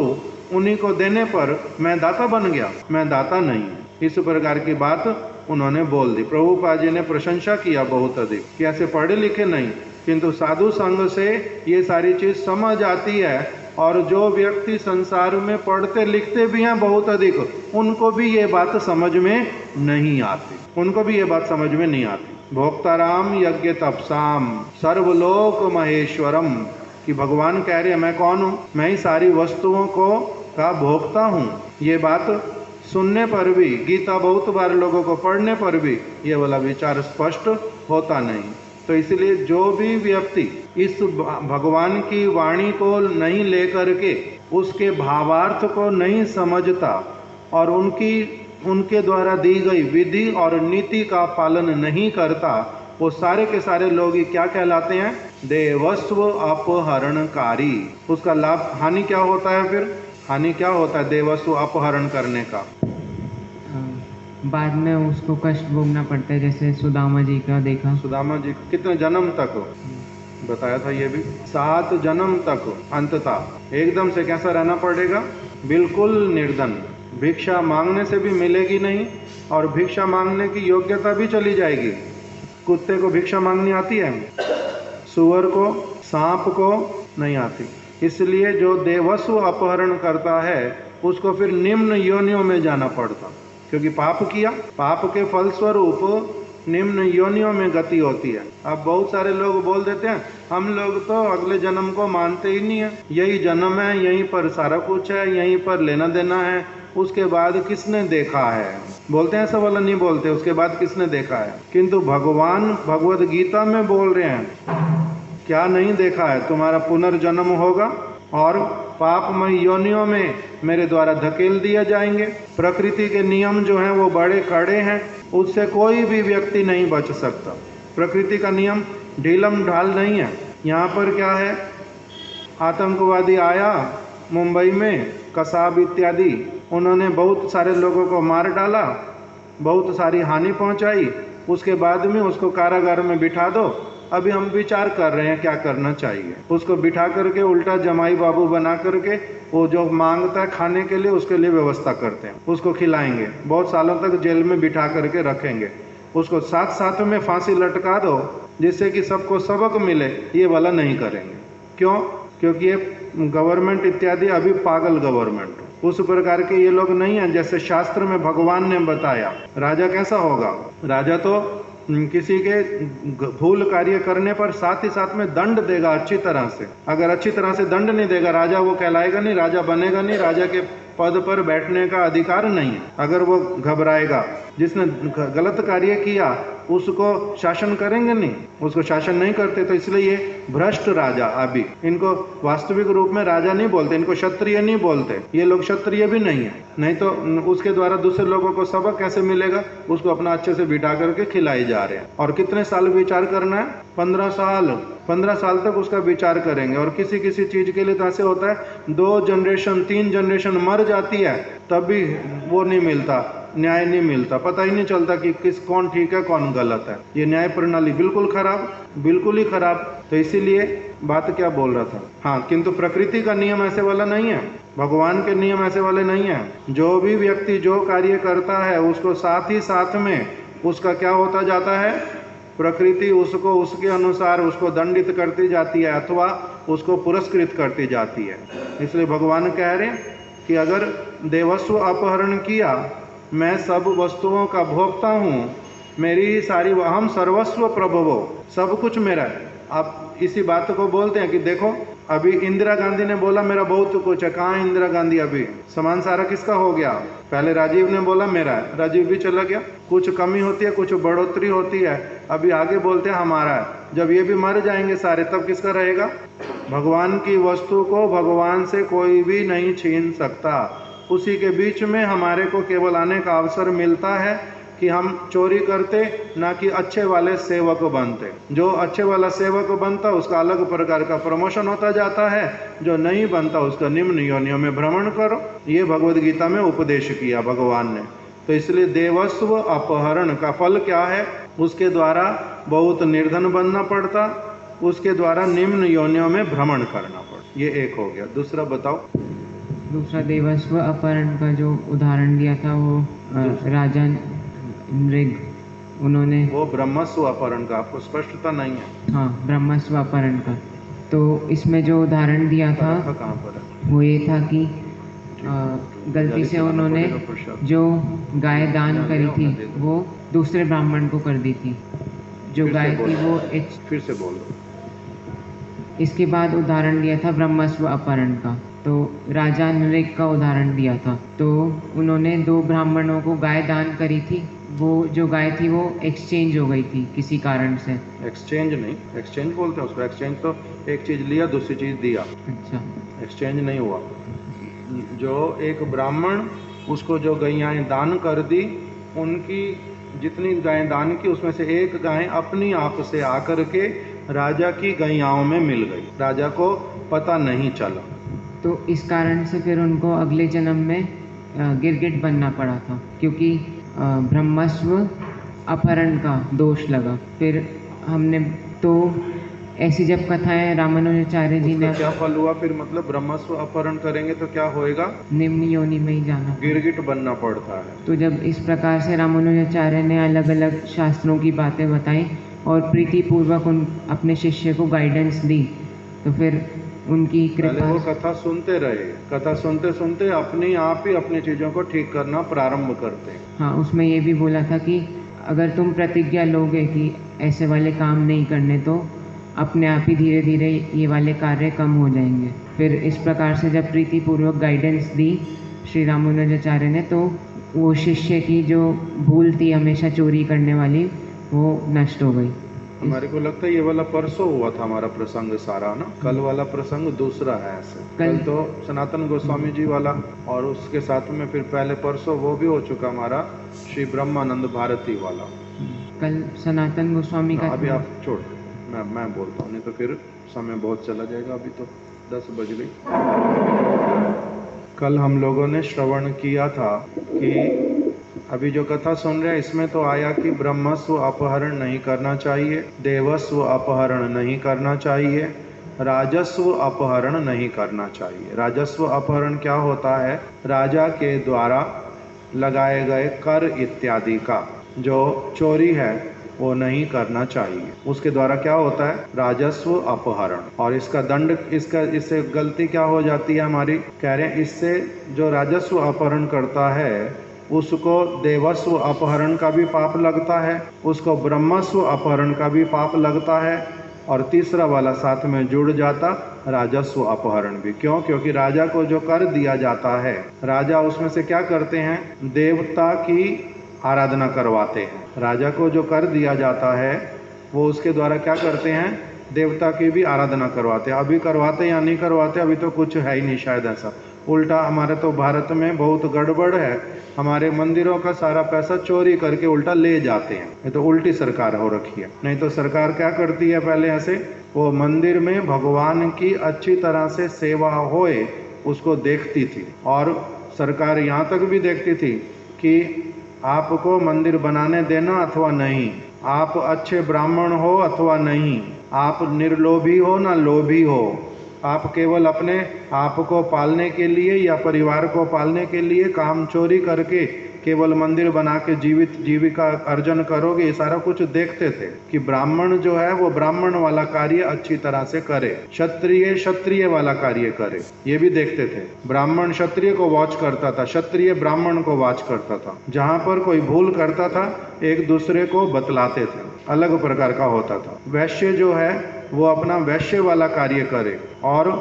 उन्हीं को देने पर मैं दाता बन गया, मैं दाता नहीं। इस प्रकार की बात उन्होंने बोल दी। प्रभुपाद जी ने प्रशंसा किया बहुत अधिक कि ऐसे पढ़े लिखे नहीं, किंतु साधु संग से ये सारी चीज समझ आती है। और जो व्यक्ति संसार में पढ़ते लिखते भी हैं बहुत अधिक, उनको भी ये बात समझ में नहीं आती, उनको भी ये बात समझ में नहीं आती। भोक्ताराम यज्ञ तपसाम सर्वलोक महेश्वरम, कि भगवान कह रहे हैं मैं कौन हूँ? मैं ही सारी वस्तुओं को का भोक्ता हूँ। ये बात सुनने पर भी, गीता बहुत बार लोगों को पढ़ने पर भी ये वाला विचार स्पष्ट होता नहीं। तो इसलिए जो भी व्यक्ति इस भगवान की वाणी को नहीं लेकर के उसके भावार्थ को नहीं समझता और उनके द्वारा दी गई विधि और नीति का पालन नहीं करता, वो सारे के सारे लोग क्या कहलाते हैं? देवस्व अपहरणकारी। उसका लाभ, हानि क्या होता है? फिर हानि क्या होता है देवस्व अपहरण करने का? बाद में उसको कष्ट भोगना पड़ता है, जैसे सुदामा जी का देखा। सुदामा जी कितने जन्म तक बताया था? ये भी 7 जन्म तक अंततः एकदम से कैसा रहना पड़ेगा? बिल्कुल निर्धन, भिक्षा मांगने से भी मिलेगी नहीं और भिक्षा मांगने की योग्यता भी चली जाएगी। कुत्ते को भिक्षा मांगनी आती है, सुअर को, सांप को नहीं आती। इसलिए जो देवस्व अपहरण करता है उसको फिर निम्न योनियों में जाना पड़ता, क्योंकि पाप किया, पाप के फलस्वरूप निम्न योनियों में गति होती है। अब बहुत सारे लोग बोल देते हैं हम लोग तो अगले जन्म को मानते ही नहीं है, यही जन्म है, यहीं पर सारा कुछ है, यहीं पर लेना देना है, उसके बाद किसने देखा है? बोलते हैं सब वाला, नहीं बोलते उसके बाद किसने देखा है। किंतु भगवान भगवद गीता में बोल रहे हैं क्या नहीं देखा है? तुम्हारा पुनर्जन्म होगा और पापमय योनियों में मेरे द्वारा धकेल दिए जाएंगे। प्रकृति के नियम जो हैं वो बड़े कड़े हैं, उससे कोई भी व्यक्ति नहीं बच सकता। प्रकृति का नियम ढीलम ढाल नहीं है। यहाँ पर क्या है? आतंकवादी आया मुंबई में, कसाब इत्यादि, उन्होंने बहुत सारे लोगों को मार डाला, बहुत सारी हानि पहुंचाई, उसके बाद में उसको कारागार में बिठा दो। अभी हम विचार कर रहे हैं क्या करना चाहिए। उसको बिठा करके उल्टा जमाई बाबू बना करके वो जो मांगता है खाने के लिए उसके लिए व्यवस्था करते हैं, उसको खिलाएंगे, बहुत सालों तक जेल में बिठा करके रखेंगे। उसको साथ साथ में फांसी लटका दो जिससे कि सबको सबक मिले, ये वाला नहीं करेंगे। क्यों? क्योंकि ये गवर्नमेंट इत्यादि अभी पागल गवर्नमेंट, उस प्रकार के ये लोग नहीं हैं जैसे शास्त्र में भगवान ने बताया। राजा कैसा होगा? राजा तो किसी के भूल कार्य करने पर साथ ही साथ में दंड देगा अच्छी तरह से। अगर अच्छी तरह से दंड नहीं देगा राजा वो कहलाएगा नहीं, राजा बनेगा नहीं, राजा के पद पर बैठने का अधिकार नहीं है। अगर वो घबराएगा, जिसने गलत कार्य किया उसको शासन करेंगे नहीं, उसको शासन नहीं करते। तो इसलिए ये भ्रष्ट राजा, अभी इनको वास्तविक रूप में राजा नहीं बोलते, इनको क्षत्रिय नहीं बोलते। ये लोग क्षत्रिय भी नहीं है, नहीं तो उसके द्वारा दूसरे लोगों को सबक कैसे मिलेगा? उसको अपना अच्छे से बिठा करके खिलाए जा रहे हैं। और कितने साल विचार करना है? 15 साल। 15 साल तक उसका विचार करेंगे। और किसी किसी चीज के लिए तो ऐसे होता है 2 जनरेशन 3 जनरेशन मर जाती है तब भी वो नहीं मिलता, न्याय नहीं मिलता, पता ही नहीं चलता कि कौन ठीक है कौन गलत है। ये न्याय प्रणाली बिल्कुल खराब, बिल्कुल ही खराब। तो इसीलिए बात क्या बोल रहा था, हाँ, किंतु प्रकृति का नियम ऐसे वाला नहीं है, भगवान के नियम ऐसे वाले नहीं है। जो भी व्यक्ति जो कार्य करता है उसको साथ ही साथ में उसका क्या होता जाता है? प्रकृति उसको उसके अनुसार उसको दंडित करती जाती है अथवा उसको पुरस्कृत करती जाती है। इसलिए भगवान कह रहे हैं कि अगर देवस्व अपहरण किया, मैं सब वस्तुओं का भोक्ता हूँ, मेरी ही सारी, हम सर्वस्व प्रभवो, सब कुछ मेरा है। आप इसी बात को बोलते हैं कि देखो अभी इंदिरा गांधी ने बोला मेरा बहुत कुछ है, कहाँ है इंदिरा गांधी? अभी सामान सारा किसका हो गया? पहले राजीव ने बोला मेरा है, राजीव भी चला गया। कुछ कमी होती है, कुछ बढ़ोतरी होती है, अभी आगे बोलते हैं हमारा है। जब ये भी मर जाएंगे सारे तब किसका रहेगा? भगवान की वस्तु को भगवान से कोई भी नहीं छीन सकता। उसी के बीच में हमारे को केवल आने का अवसर मिलता है कि हम चोरी करते, ना कि अच्छे वाले सेवक बनते। जो अच्छे वाला सेवक बनता उसका अलग प्रकार का प्रमोशन होता जाता है, जो नहीं बनता उसका निम्न योनियों में भ्रमण करो। ये भगवद गीता में उपदेश किया भगवान ने। तो इसलिए देवस्व अपहरण का फल क्या है? उसके द्वारा बहुत निर्धन बनना पड़ता, उसके द्वारा निम्न योनियों में भ्रमण करना पड़ता। ये एक हो गया। दूसरा बताओ। दूसरा देवस्व अपहरण का जो उदाहरण दिया था वो राजा नृग, उन्होंने वो ब्रह्मस्व अपहरण का आपको स्पष्टता नहीं है। हाँ, ब्रह्मस्व अपहरण का। तो इसमें जो उदाहरण दिया था कहाँ पर है? वो ये था कि गलती से उन्होंने जो गाय दान करी थी वो दूसरे ब्राह्मण को कर दी थी। जो गाय थी वो फिर से बोल दो। इसके बाद उदाहरण दिया था ब्रह्मस्व अपहरण का। तो राजा नृग का उदाहरण दिया था। तो उन्होंने 2 ब्राह्मणों को गाय दान करी थी। वो जो गाय थी वो एक्सचेंज हो गई थी किसी कारण से। एक्सचेंज नहीं, एक्सचेंज बोलते हैं उसको। एक्सचेंज तो एक चीज लिया दूसरी चीज दिया। अच्छा, एक्सचेंज नहीं हुआ। जो एक ब्राह्मण उसको जो गैयाएं दान कर दी, उनकी जितनी गायें दान की उसमें से एक गाय अपनी आप से आकर के राजा की गैयाओं में मिल गई, राजा को पता नहीं चला। तो इस कारण से फिर उनको अगले जन्म में गिरगिट बनना पड़ा था, क्योंकि ब्रह्मस्व अपहरण का दोष लगा। फिर हमने तो ऐसी जब कथाएं रामानुजाचार्य जी ने, क्या फल हुआ फिर? मतलब ब्रह्मस्व अपहरण करेंगे तो क्या होएगा? निम्न योनि में ही जाना, गिरगिट बनना पड़ता है। तो जब इस प्रकार से रामानुजाचार्य ने अलग अलग शास्त्रों की बातें बताई और प्रीतिपूर्वक उन अपने शिष्य को गाइडेंस दी, तो फिर उनकी कृपा। वो कथा सुनते रहे, कथा सुनते सुनते अपने आप ही अपनी चीज़ों को ठीक करना प्रारंभ करते हैं। हाँ, उसमें ये भी बोला था कि अगर तुम प्रतिज्ञा लोगे कि ऐसे वाले काम नहीं करने, तो अपने आप ही धीरे धीरे ये वाले कार्य कम हो जाएंगे। फिर इस प्रकार से जब प्रीतिपूर्वक गाइडेंस दी श्री रामानुजाचार्य ने, तो वो शिष्य की जो भूल थी हमेशा चोरी करने वाली, वो नष्ट हो गई। हमारे को लगता है ये वाला परसों हुआ था हमारा प्रसंग सारा ना। कल वाला प्रसंग दूसरा है ऐसे। कल तो सनातन गोस्वामी जी वाला, और उसके साथ में फिर पहले परसों वो भी हो चुका हमारा श्री ब्रह्मानंद भारती वाला। कल सनातन गोस्वामी का। अभी आप छोड़, मैं बोलता हूँ, नहीं तो फिर समय बहुत चला जाएगा। अभी तो 10 बज गई। कल हम लोगों ने श्रवण किया था कि अभी जो कथा सुन रहे हैं इसमें तो आया कि ब्रह्मस्व अपहरण नहीं करना चाहिए, देवस्व अपहरण नहीं करना चाहिए, राजस्व अपहरण नहीं करना चाहिए। राजस्व अपहरण क्या होता है? राजा के द्वारा लगाए गए कर इत्यादि का जो चोरी है वो नहीं करना चाहिए। उसके द्वारा क्या होता है? राजस्व अपहरण। और इसका दंड, इससे गलती क्या हो जाती है हमारी? कह रहे हैं इससे जो राजस्व अपहरण करता है उसको देवस्व अपहरण का भी पाप लगता है, उसको ब्रह्मस्व अपहरण का भी पाप लगता है, और तीसरा वाला साथ में जुड़ जाता राजस्व अपहरण भी। क्यों? क्योंकि राजा को जो कर दिया जाता है, राजा उसमें से क्या करते हैं? देवता की आराधना करवाते हैं। राजा को जो कर दिया जाता है वो उसके द्वारा क्या करते हैं? देवता की भी आराधना करवाते हैं। अभी करवाते या नहीं करवाते अभी तो कुछ है ही नहीं शायद ऐसा। उल्टा हमारे तो भारत में बहुत गड़बड़ है, हमारे मंदिरों का सारा पैसा चोरी करके उल्टा ले जाते हैं। ये तो उल्टी सरकार हो रखी है। नहीं तो सरकार क्या करती है पहले ऐसे, वो मंदिर में भगवान की अच्छी तरह से सेवा होए उसको देखती थी। और सरकार यहाँ तक भी देखती थी कि आपको मंदिर बनाने देना अथवा नहीं, आप अच्छे ब्राह्मण हो अथवा नहीं, आप निर्लोभी हो ना लोभी हो, आप केवल अपने आप को पालने के लिए या परिवार को पालने के लिए काम चोरी करके केवल मंदिर बना के जीविका अर्जन करोगे, ये सारा कुछ देखते थे कि ब्राह्मण जो है वो ब्राह्मण वाला कार्य अच्छी तरह से करे, क्षत्रिय क्षत्रिय वाला कार्य करे, ये भी देखते थे। ब्राह्मण क्षत्रिय को वॉच करता था, क्षत्रिय ब्राह्मण को वॉच करता था। जहाँ पर कोई भूल करता था एक दूसरे को बतलाते थे, अलग प्रकार का होता था। वैश्य जो है वो अपना वैश्य वाला कार्य करे और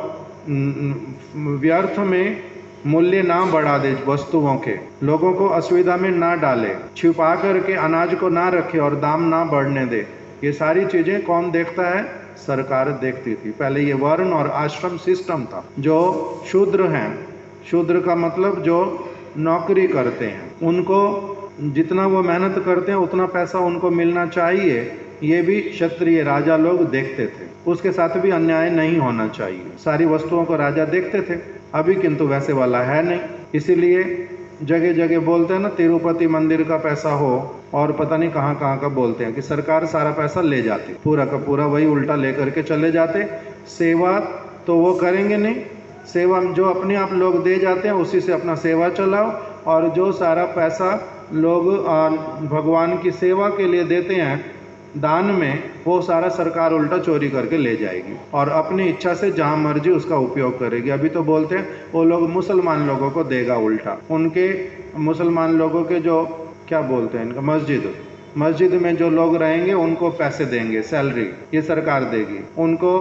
व्यर्थ में मूल्य ना बढ़ा दे वस्तुओं के, लोगों को असुविधा में ना डाले, छिपा करके अनाज को ना रखे और दाम ना बढ़ने दे। ये सारी चीजें कौन देखता है? सरकार देखती थी। पहले ये वर्ण और आश्रम सिस्टम था। जो शूद्र हैं, शूद्र का मतलब जो नौकरी करते हैं, उनको जितना वो मेहनत करते हैं उतना पैसा उनको मिलना चाहिए, ये भी क्षत्रिय राजा लोग देखते थे। उसके साथ भी अन्याय नहीं होना चाहिए, सारी वस्तुओं को राजा देखते थे। अभी किंतु वैसे वाला है नहीं, इसीलिए जगह जगह बोलते हैं ना तिरुपति मंदिर का पैसा हो और पता नहीं कहाँ कहाँ का बोलते हैं कि सरकार सारा पैसा ले जाती, पूरा का पूरा वही उल्टा लेकर के चले जाते। सेवा तो वो करेंगे नहीं, सेवा जो अपने आप लोग दे जाते हैं उसी से अपना सेवा चलाओ, और जो सारा पैसा लोग भगवान की सेवा के लिए देते हैं दान में, वो सारा सरकार उल्टा चोरी करके ले जाएगी और अपनी इच्छा से जहाँ मर्जी उसका उपयोग करेगी। अभी तो बोलते हैं वो लोग मुसलमान लोगों को देगा उल्टा, उनके मुसलमान लोगों के जो क्या बोलते हैं इनका मस्जिद में जो लोग रहेंगे उनको पैसे देंगे, सैलरी ये सरकार देगी उनको,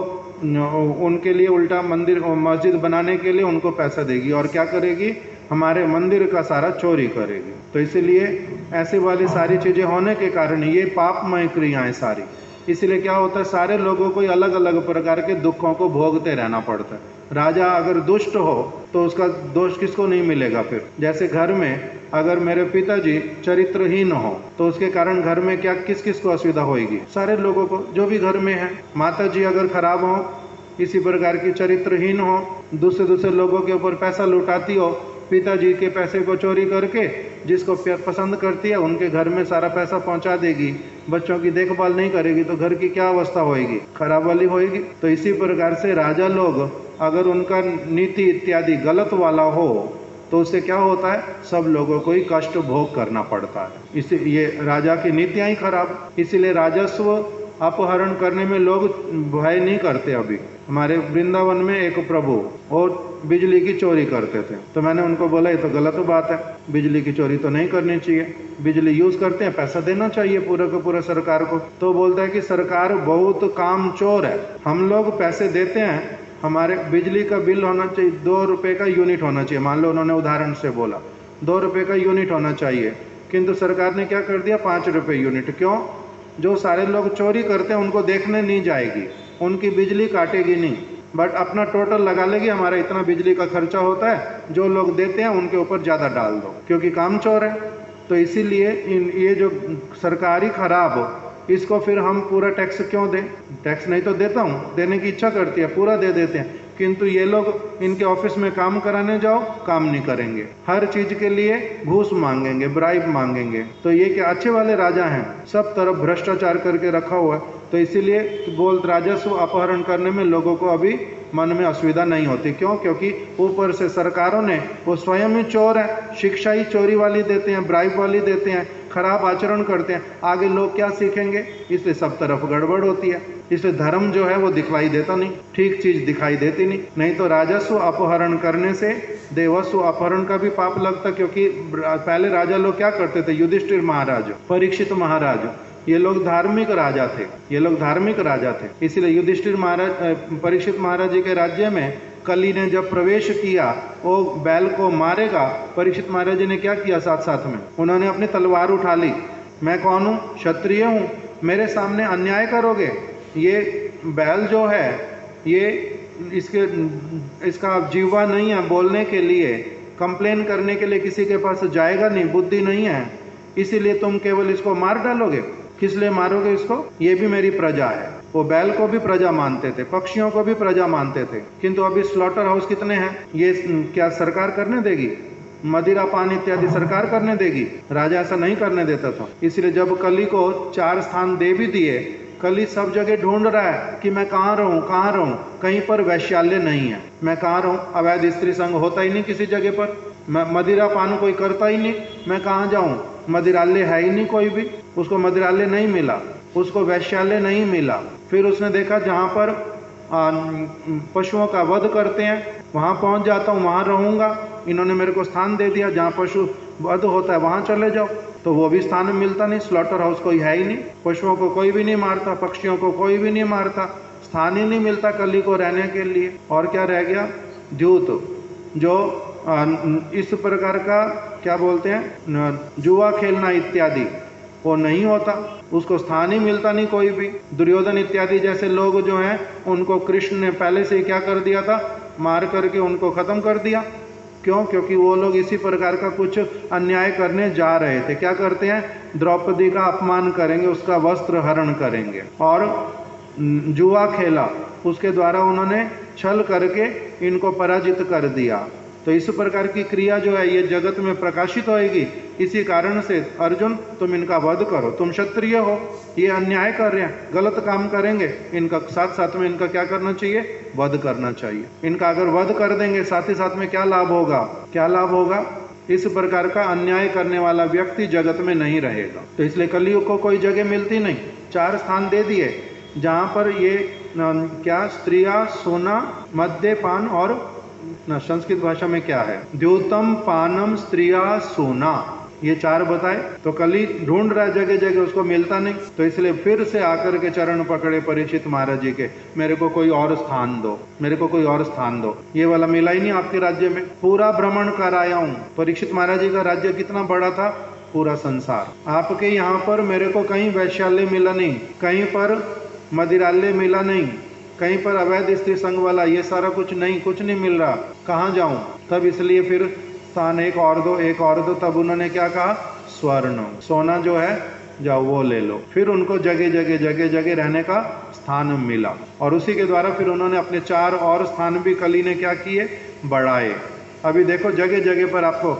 उनके लिए उल्टा मस्जिद बनाने के लिए उनको पैसा देगी और क्या करेगी? हमारे मंदिर का सारा चोरी करेगी। तो इसीलिए ऐसे वाली सारी चीज़ें होने के कारण ये पापमय क्रियाएं सारी, इसलिए क्या होता है सारे लोगों को अलग अलग प्रकार के दुखों को भोगते रहना पड़ता है। राजा अगर दुष्ट हो तो उसका दोष किसको नहीं मिलेगा? फिर जैसे घर में अगर मेरे पिताजी चरित्रहीन हो तो उसके कारण घर में क्या किस किस को असुविधा होगी? सारे लोगों को, जो भी घर में है। माता जी अगर खराब हो, इसी प्रकार की चरित्रहीन हो, दूसरे लोगों के ऊपर पैसा लुटाती हो, पिताजी के पैसे को चोरी करके जिसको पसंद करती है उनके घर में सारा पैसा पहुंचा देगी, बच्चों की देखभाल नहीं करेगी तो घर की क्या अवस्था होगी? खराब वाली होगी। तो इसी प्रकार से राजा लोग अगर उनका नीति इत्यादि गलत वाला हो तो उससे क्या होता है? सब लोगों को ही कष्ट भोग करना पड़ता है। इसी ये राजा की नीतियाँ ही खराब, इसीलिए राजस्व अपहरण करने में लोग भय नहीं करते। अभी हमारे वृंदावन में एक प्रभु और बिजली की चोरी करते थे, तो मैंने उनको बोला ये तो गलत बात है, बिजली की चोरी तो नहीं करनी चाहिए, बिजली यूज करते हैं पैसा देना चाहिए पूरा का पूरा सरकार को। तो बोलता है कि सरकार बहुत काम चोर है, हम लोग पैसे देते हैं, हमारे बिजली का बिल होना चाहिए 2 रुपये का यूनिट होना चाहिए, मान लो उन्होंने उदाहरण से बोला 2 रुपये का यूनिट होना चाहिए, किंतु सरकार ने क्या कर दिया 5 रुपये यूनिट। क्यों? जो सारे लोग चोरी करते हैं उनको देखने नहीं जाएगी, उनकी बिजली काटेगी नहीं, बट अपना टोटल लगा लेगी, हमारा इतना बिजली का खर्चा होता है, जो लोग देते हैं उनके ऊपर ज़्यादा डाल दो, क्योंकि काम चोर है। तो इसीलिए ये जो सरकारी खराब, इसको फिर हम पूरा टैक्स क्यों दें? टैक्स नहीं तो देता हूँ, देने की इच्छा करती है, पूरा दे देते हैं, किंतु ये लोग इनके ऑफिस में काम कराने जाओ, काम नहीं करेंगे, हर चीज के लिए घूस मांगेंगे, ब्राइब मांगेंगे। तो ये क्या अच्छे वाले राजा हैं? सब तरफ भ्रष्टाचार करके रखा हुआ है। तो इसीलिए राजस्व अपहरण करने में लोगों को अभी मन में असुविधा नहीं होती। क्यों? क्योंकि ऊपर से सरकारों ने, वो स्वयं ही चोर है, शिक्षा ही चोरी वाली देते हैं, ब्राइब वाली देते हैं, खराब आचरण करते हैं, आगे लोग क्या सीखेंगे? इसलिए सब तरफ गड़बड़ होती है। इसलिए धर्म जो है वो दिखलाई देता नहीं, ठीक चीज दिखाई देती नहीं। नहीं तो राजस्व अपहरण करने से देवस्व अपहरण का भी पाप लगता, क्योंकि पहले राजा लोग क्या करते थे? युधिष्ठिर महाराज, परीक्षित महाराज, ये लोग धार्मिक राजा थे, ये लोग धार्मिक राजा थे। इसलिए युधिष्ठिर महाराज, परीक्षित महाराज जी के राज्य में कली ने जब प्रवेश किया, वो बैल को मारेगा, परीक्षित महाराज जी ने क्या किया? साथ साथ में उन्होंने अपनी तलवार उठा ली। मैं कौन हूँ? क्षत्रिय हूँ, मेरे सामने अन्याय करोगे? ये बैल जो है ये इसका जीवा नहीं है बोलने के लिए, कंप्लेन करने के लिए किसी के पास जाएगा नहीं, बुद्धि नहीं है, इसीलिए तुम केवल इसको मार डालोगे। किस लिए मारोगे इसको? ये भी मेरी प्रजा है। वो बैल को भी प्रजा मानते थे, पक्षियों को भी प्रजा मानते थे। किंतु अभी स्लॉटर हाउस कितने हैं? ये क्या सरकार करने देगी? मदिरा पान इत्यादि सरकार करने देगी? राजा ऐसा नहीं करने देता था। इसलिए जब कली को 4 स्थान दे भी दिए, कली सब जगह ढूंढ रहा है कि मैं कहाँ रहूं, कहाँ रहूं। कहीं पर वैश्याल्य नहीं है, मैं कहाँ रहूं? अवैध स्त्री संघ होता ही नहीं किसी जगह पर, मदिरा पान कोई करता ही नहीं, मैं कहाँ जाऊं? मदिरालय है ही नहीं कोई भी, उसको मदिरालय नहीं मिला, उसको वैश्यालय नहीं मिला। फिर उसने देखा जहाँ पर पशुओं का वध करते हैं वहाँ पहुँच जाता हूँ, वहाँ रहूँगा। इन्होंने मेरे को स्थान दे दिया, जहाँ पशु वध होता है वहाँ चले जाओ। तो वो भी स्थान मिलता नहीं, स्लॉटर हाउस कोई है ही नहीं, पशुओं को कोई भी नहीं मारता, पक्षियों को कोई भी नहीं मारता, स्थान ही नहीं मिलता कली को रहने के लिए। और क्या रह गया? द्यूत, जो इस प्रकार का क्या बोलते हैं, जुआ खेलना इत्यादि, वो नहीं होता, उसको स्थान ही मिलता नहीं कोई भी। दुर्योधन इत्यादि जैसे लोग जो हैं उनको कृष्ण ने पहले से ही क्या कर दिया था? मार करके उनको खत्म कर दिया। क्यों? क्योंकि वो लोग इसी प्रकार का कुछ अन्याय करने जा रहे थे। क्या करते हैं? द्रौपदी का अपमान करेंगे, उसका वस्त्र हरण करेंगे, और जुआ खेला, उसके द्वारा उन्होंने छल करके इनको पराजित कर दिया। तो इस प्रकार की क्रिया जो है ये जगत में प्रकाशित होएगी। इसी कारण से अर्जुन तुम इनका वध करो, तुम क्षत्रिय हो, ये अन्याय कर रहे हैं, गलत काम करेंगे, इनका साथ साथ में इनका क्या करना चाहिए? वध करना चाहिए। इनका अगर वध कर देंगे साथ ही साथ में क्या लाभ होगा? क्या लाभ होगा? इस प्रकार का अन्याय करने वाला व्यक्ति जगत में नहीं रहेगा। तो इसलिए कलियुग को कोई जगह मिलती नहीं। 4 स्थान दे दिए जहाँ पर ये क्या स्त्रिया, सोना, मद्यपान और संस्कृत भाषा में क्या है? द्यूतम, पानम, स्त्रिया, सोना, ये 4 बताए। तो कली ढूंढ रहा है जगह जगह, उसको मिलता नहीं। तो इसलिए फिर से आकर के चरण पकड़े परीक्षित महाराज जी के, मेरे को कोई और स्थान दो, मेरे को कोई और स्थान दो। ये वाला मिला ही नहीं आपके राज्य में, पूरा भ्रमण कर आया हूँ। परीक्षित महाराज जी का राज्य कितना बड़ा था? पूरा संसार। आपके यहाँ पर मेरे को कहीं वैश्यालय मिला नहीं, कहीं पर मदिरालय मिला नहीं, कहीं पर अवैध स्त्री संघ वाला ये सारा कुछ नहीं मिल रहा, कहाँ जाऊं? तब इसलिए फिर स्थान एक और दो, एक और दो। तब उन्होंने क्या कहा? स्वर्ण, सोना जो है जाओ वो ले लो। फिर उनको जगह जगह रहने का स्थान मिला, और उसी के द्वारा फिर उन्होंने अपने 4 और स्थान भी कली ने क्या किए? बढ़ाए। अभी देखो जगह जगह पर आपको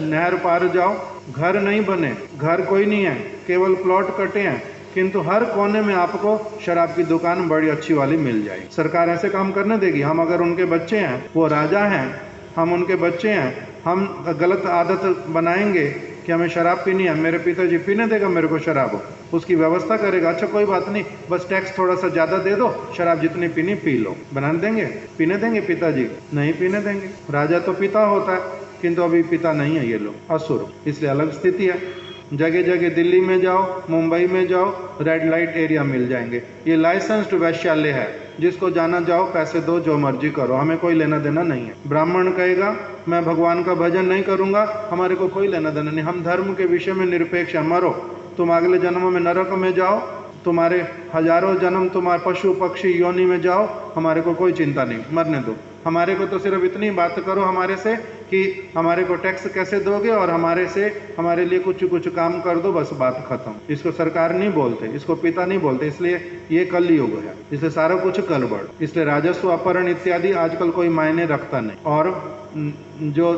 नहर पार जाओ, घर नहीं बने, घर कोई नहीं है, केवल प्लॉट कटे हैं, किंतु हर कोने में आपको शराब की दुकान बड़ी अच्छी वाली मिल जाएगी। सरकार ऐसे काम करने देगी? हम अगर उनके बच्चे हैं, वो राजा हैं, हम उनके बच्चे हैं, हम गलत आदत बनाएंगे कि हमें शराब पीनी है, मेरे पिताजी पीने देगा मेरे को शराब, उसकी व्यवस्था करेगा, अच्छा कोई बात नहीं, बस टैक्स थोड़ा सा ज़्यादा दे दो, शराब जितनी पीनी पी लो, बनाने देंगे? पीने देंगे पिताजी? नहीं पीने देंगे। राजा तो पिता होता है, किंतु अभी पिता नहीं है ये लोग, असुर, इसलिए अलग स्थिति है। जगह जगह दिल्ली में जाओ, मुंबई में जाओ, रेड लाइट एरिया मिल जाएंगे। ये लाइसेंस्ड वैश्यालय है, जिसको जाना जाओ, पैसे दो, जो मर्जी करो, हमें कोई लेना देना नहीं है। ब्राह्मण कहेगा मैं भगवान का भजन नहीं करूंगा, हमारे को कोई लेना देना नहीं, हम धर्म के विषय में निरपेक्ष है। मरो, तुम अगले जन्म में नरक में जाओ, तुम्हारे हजारों जन्म तुम्हारे पशु पक्षी योनि में जाओ, हमारे को कोई चिंता नहीं, मरने दो। हमारे को तो सिर्फ इतनी बात करो हमारे से कि हमारे को टैक्स कैसे दोगे और हमारे लिए कुछ कुछ काम कर दो, बस बात खत्म। इसको सरकार नहीं बोलते, इसको पिता नहीं बोलते, इसलिए ये कलयुग है, इसलिए सारा कुछ गड़बड़। इसलिए राजस्व अपहरण इत्यादि आजकल कोई मायने रखता नहीं। और जो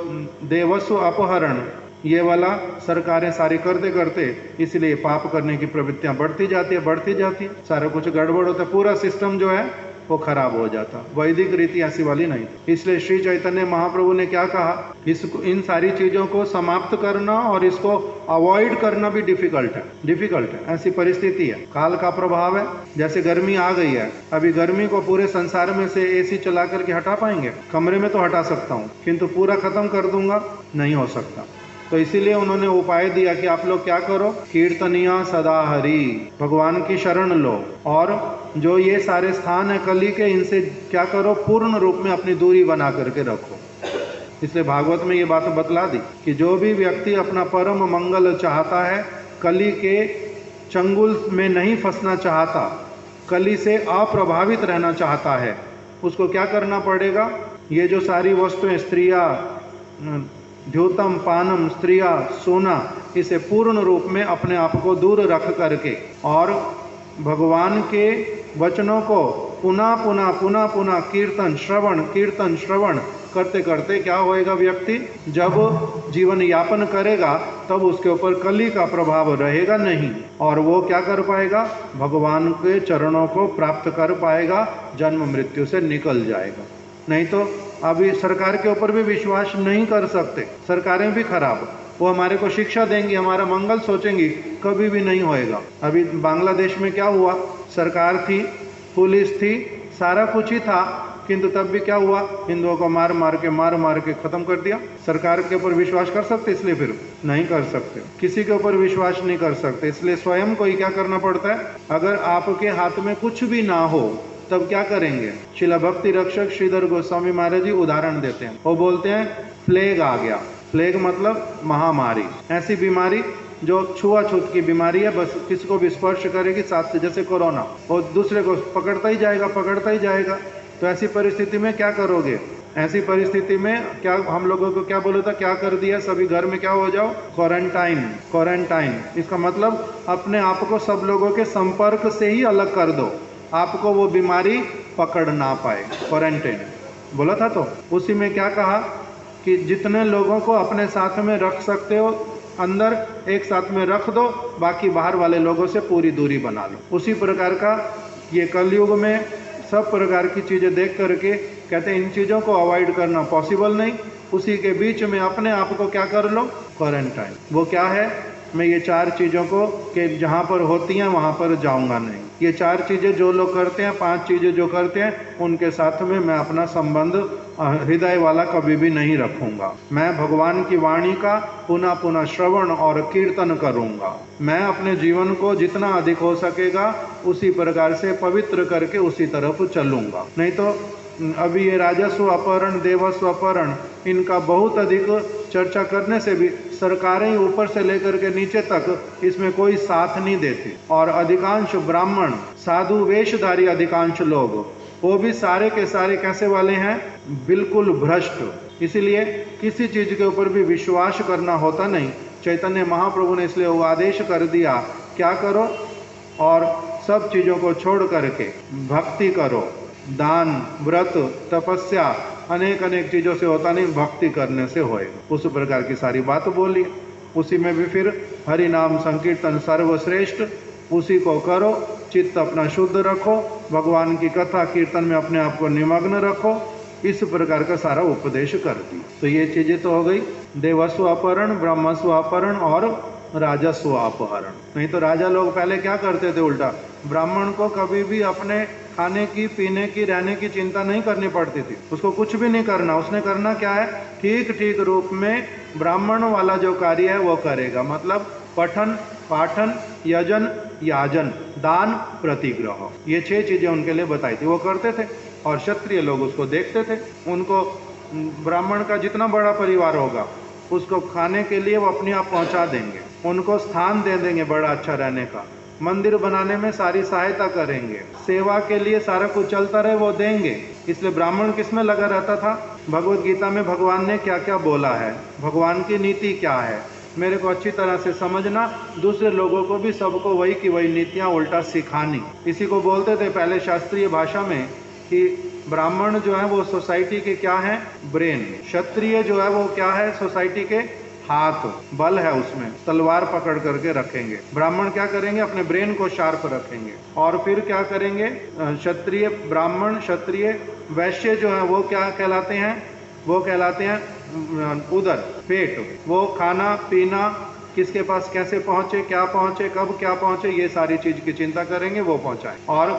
देवस्व अपहरण ये वाला सरकारें सारी करते करते, इसलिए पाप करने की प्रवृत्तियां बढ़ती जाती है, सारा कुछ गड़बड़ होता है, पूरा सिस्टम जो है वो खराब हो जाता। वैदिक रीति ऐसी वाली नहीं। इसलिए श्री चैतन्य महाप्रभु ने क्या कहा, इसको, इन सारी चीजों को समाप्त करना और इसको अवॉइड करना भी डिफिकल्ट है। ऐसी परिस्थिति है, काल का प्रभाव है। जैसे गर्मी आ गई है, अभी गर्मी को पूरे संसार में से एसी चला करके हटा पाएंगे? कमरे में तो हटा सकता हूँ, किंतु पूरा खत्म कर दूंगा, नहीं हो सकता। तो इसीलिए उन्होंने उपाय दिया कि आप लोग क्या करो, कीर्तनिया सदा हरि, भगवान की शरण लो, और जो ये सारे स्थान है कली के, इनसे क्या करो, पूर्ण रूप में अपनी दूरी बना करके रखो। इसलिए भागवत में ये बात बतला दी कि जो भी व्यक्ति अपना परम मंगल चाहता है, कली के चंगुल में नहीं फंसना चाहता, कली से अप्रभावित रहना चाहता है, उसको क्या करना पड़ेगा, ये जो सारी वस्तुएं, स्त्रियां, द्योतम पानम, स्त्रिया, सोना, इसे पूर्ण रूप में अपने आप को दूर रख करके और भगवान के वचनों को पुनः कीर्तन श्रवण करते करते क्या होएगा, व्यक्ति जब जीवन यापन करेगा तब उसके ऊपर कली का प्रभाव रहेगा नहीं, और वो क्या कर पाएगा, भगवान के चरणों को प्राप्त कर पाएगा, जन्म मृत्यु से निकल जाएगा। नहीं तो अभी सरकार के ऊपर भी विश्वास नहीं कर सकते, सरकारें भी खराब, वो हमारे को शिक्षा देंगी, हमारा मंगल सोचेंगी, कभी भी नहीं होएगा। अभी बांग्लादेश में क्या हुआ, सरकार थी, पुलिस थी, सारा कुछ ही था, किंतु तब भी क्या हुआ, हिंदुओं को मार मार के खत्म कर दिया। सरकार के ऊपर विश्वास कर सकते, इसलिए फिर नहीं कर सकते, किसी के ऊपर विश्वास नहीं कर सकते। इसलिए स्वयं को ही क्या करना पड़ता है, अगर आपके हाथ में कुछ भी ना हो तब क्या करेंगे। शिला भक्ति रक्षक श्रीधर गोस्वामी महाराज जी उदाहरण देते हैं, वो बोलते हैं प्लेग आ गया, प्लेग मतलब महामारी, ऐसी बीमारी जो छुआछूत की बीमारी है, बस किसी को भी स्पर्श करेगी साथ से, जैसे कोरोना, और दूसरे को पकड़ता ही जाएगा। तो ऐसी परिस्थिति में क्या करोगे, ऐसी परिस्थिति में क्या हम लोगों को क्या बोला था, क्या कर दिया, सभी घर में क्या हो जाओ, क्वारंटाइन। इसका मतलब अपने आप को सब लोगों के संपर्क से ही अलग कर दो, आपको वो बीमारी पकड़ ना पाए, क्वारंटाइन बोला था। तो उसी में क्या कहा कि जितने लोगों को अपने साथ में रख सकते हो अंदर एक साथ में रख दो, बाकी बाहर वाले लोगों से पूरी दूरी बना लो। उसी प्रकार का ये कलयुग में सब प्रकार की चीज़ें देख करके कहते हैं इन चीज़ों को अवॉइड करना पॉसिबल नहीं, उसी के बीच में अपने आप को क्या कर लो, क्वारंटाइन। वो क्या है, मैं ये 4 चीज़ों को कि जहाँ पर होती हैं वहाँ पर जाऊँगा नहीं, ये 4 चीज़ें जो लोग करते हैं, 5 चीज़ें जो करते हैं, उनके साथ में मैं अपना संबंध हृदय वाला कभी भी नहीं रखूँगा। मैं भगवान की वाणी का पुनः श्रवण और कीर्तन करूँगा। मैं अपने जीवन को जितना अधिक हो सकेगा उसी प्रकार से पवित्र करके उसी तरफ चलूँगा। नहीं तो अभी ये राजस्व अपहरण, देवस्व अपहरण, इनका बहुत अधिक चर्चा करने से भी सरकारें ऊपर से लेकर के नीचे तक इसमें कोई साथ नहीं देती, और अधिकांश ब्राह्मण, साधु वेशधारी अधिकांश लोग, वो भी सारे के सारे कैसे वाले हैं, बिल्कुल भ्रष्ट। इसीलिए किसी चीज़ के ऊपर भी विश्वास करना होता नहीं। चैतन्य महाप्रभु ने इसलिए वो आदेश कर दिया, क्या करो, और सब चीज़ों को छोड़ करके भक्ति करो। दान, व्रत, तपस्या अनेक चीज़ों से होता नहीं, भक्ति करने से होएगा। उस प्रकार की सारी बात बोली। उसी में भी फिर हरि नाम संकीर्तन सर्वश्रेष्ठ, उसी को करो, चित्त अपना शुद्ध रखो, भगवान की कथा कीर्तन में अपने आप को निमग्न रखो, इस प्रकार का सारा उपदेश कर दी। तो ये चीज़ें तो हो गई, देवस्व अपहरण, ब्रह्मस्व अपहरण और राजस्व अपहरण। नहीं तो राजा लोग पहले क्या करते थे, उल्टा ब्राह्मण को कभी भी अपने खाने की, पीने की, रहने की चिंता नहीं करनी पड़ती थी, उसको कुछ भी नहीं करना। उसने करना क्या है, ठीक रूप में ब्राह्मण वाला जो कार्य है वो करेगा, मतलब पठन, पाठन, यजन, याजन, दान, प्रतिग्रह, ये 6 चीज़ें उनके लिए बताई थी, वो करते थे। और क्षत्रिय लोग उसको देखते थे, उनको ब्राह्मण का जितना बड़ा परिवार होगा उसको खाने के लिए वो अपने आप पहुंचा देंगे, उनको स्थान दे देंगे बड़ा अच्छा रहने का, मंदिर बनाने में सारी सहायता करेंगे, सेवा के लिए सारा कुछ चलता रहे वो देंगे। इसलिए ब्राह्मण किस में लगा रहता था? भगवत गीता में भगवान ने क्या क्या बोला है, भगवान की नीति क्या है, मेरे को अच्छी तरह से समझना, दूसरे लोगों को भी सबको वही की वही नीतियाँ उल्टा सिखानी। इसी को बोलते थे पहले शास्त्रीय भाषा में कि ब्राह्मण जो है वो सोसाइटी के क्या है? ब्रेन। क्षत्रिय जो है वो क्या है? सोसाइटी के हाथ, बल है उसमें, तलवार पकड़ करके रखेंगे। ब्राह्मण क्या करेंगे? अपने ब्रेन को शार्प रखेंगे। और फिर क्या करेंगे? क्षत्रिय, ब्राह्मण, क्षत्रिय, वैश्य जो है वो क्या कहलाते हैं? वो कहलाते हैं उदर, पेट। वो खाना पीना किसके पास कैसे पहुंचे, क्या पहुंचे, कब क्या पहुंचे, ये सारी चीज की चिंता करेंगे, वो पहुंचाए। और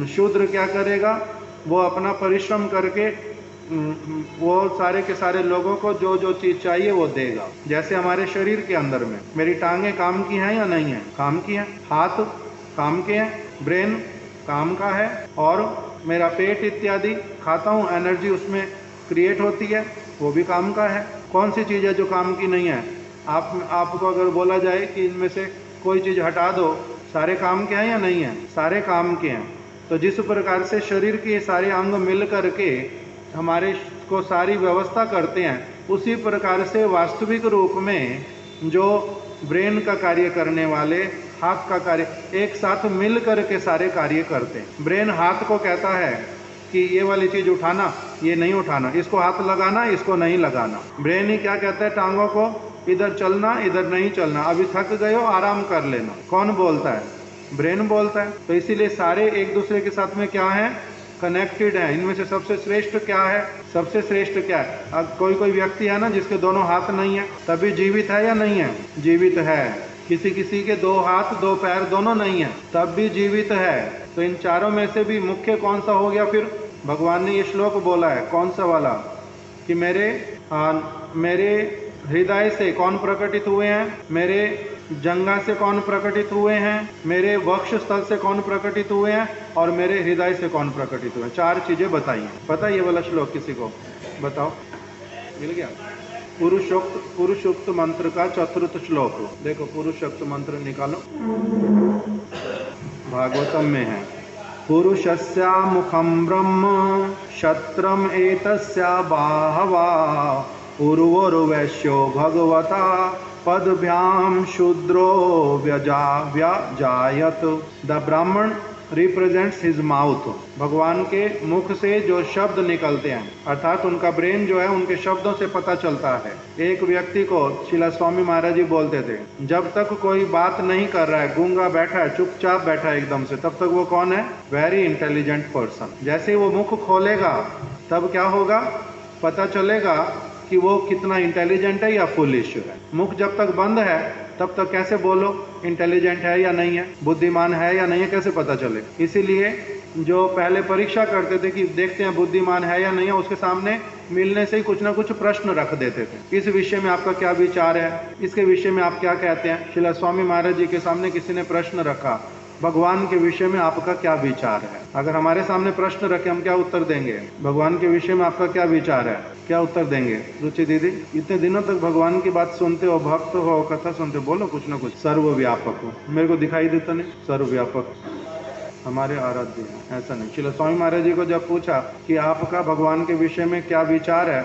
शूद्र क्या करेगा? वो अपना परिश्रम करके वो सारे के सारे लोगों को जो जो चीज चाहिए वो देगा। जैसे हमारे शरीर के अंदर में मेरी टांगे काम की हैं या नहीं है? काम की हैं। हाथ काम के हैं, ब्रेन काम का है, और मेरा पेट इत्यादि खाता हूँ, एनर्जी उसमें क्रिएट होती है, वो भी काम का है। कौन सी चीज़ है जो काम की नहीं है? आपको अगर बोला जाए कि इनमें से कोई चीज़ हटा दो, सारे काम के हैं या नहीं है? सारे काम के हैं। तो जिस प्रकार से शरीर के सारे अंग मिल करके हमारे को सारी व्यवस्था करते हैं, उसी प्रकार से वास्तविक रूप में जो ब्रेन का कार्य करने वाले, हाथ का कार्य, एक साथ मिल करके सारे कार्य करते हैं। ब्रेन हाथ को कहता है कि ये वाली चीज उठाना, ये नहीं उठाना, इसको हाथ लगाना, इसको नहीं लगाना। ब्रेन ही क्या कहता है? टांगों को इधर चलना, इधर नहीं चलना, अभी थक गए हो आराम कर लेना। कौन बोलता है? ब्रेन बोलता है। तो इसीलिए सारे एक दूसरे के साथ में क्या है? कनेक्टेड है। इनमें से सबसे श्रेष्ठ क्या है? सबसे श्रेष्ठ क्या है? अब कोई व्यक्ति है ना जिसके दोनों हाथ नहीं है, तभी जीवित है या नहीं है? जीवित है। किसी किसी के दो हाथ दो पैर दोनों नहीं है, तब भी जीवित है। तो इन चारों में से भी मुख्य कौन सा हो गया? फिर भगवान ने ये श्लोक बोला है, कौन सा वाला? कि मेरे हृदय से कौन प्रकटित हुए हैं? मेरे जंगा से कौन प्रकटित हुए हैं? मेरे वक्ष स्थल से कौन प्रकटित हुए हैं? और मेरे हृदय से कौन प्रकटित हुए हैं? चार चीजें बताइए। पता ये वाला श्लोक किसी को? बताओ। मिल गया? पुरुषोक्त मंत्र का चतुर्थ श्लोक। देखो पुरुषोक्त मंत्र निकालो, भागवतम में है। पुरुषस्या मुखम ब्रह्म क्षत्रम एतस्या बाहवा उर्वोर्वैश्यो भगवता पदभ्याम शूद्रो व्यजायत। द ब्राह्मण रिप्रेजेंट्स हिज माउथ। भगवान के मुख से जो शब्द निकलते हैं, अर्थात उनका ब्रेन जो है उनके शब्दों से पता चलता है। एक व्यक्ति को शिला स्वामी महाराज जी बोलते थे, जब तक कोई बात नहीं कर रहा है, गूंगा बैठा है, चुपचाप बैठा है एकदम से, तब तक वो कौन है? Very intelligent person. जैसे ही वो मुख खोलेगा तब क्या होगा? पता चलेगा कि वो कितना इंटेलिजेंट है या फुलिश है। मुख जब तक बंद है तब तक कैसे बोलो इंटेलिजेंट है या नहीं है, बुद्धिमान है या नहीं है, कैसे पता चले? इसीलिए जो पहले परीक्षा करते थे कि देखते हैं बुद्धिमान है या नहीं है, उसके सामने मिलने से ही कुछ ना कुछ प्रश्न रख देते थे। इस विषय में आपका क्या विचार है, इसके विषय में आप क्या कहते हैं? शिला स्वामी महाराज जी के सामने किसी ने प्रश्न रखा, भगवान के विषय में आपका क्या विचार है? अगर हमारे सामने प्रश्न रखे, हम क्या उत्तर देंगे? भगवान के विषय में आपका क्या विचार है, क्या उत्तर देंगे? रुचि दीदी, इतने दिनों तक भगवान की बात सुनते हो, भक्त हो, कथा सुनते हो, बोलो कुछ ना कुछ। सर्वव्यापक हो, मेरे को दिखाई देता नहीं? सर्वव्यापक हमारे आराध्य हैं, ऐसा नहीं। शिला स्वामी महाराज जी को जब पूछा कि आपका भगवान के विषय में क्या विचार है,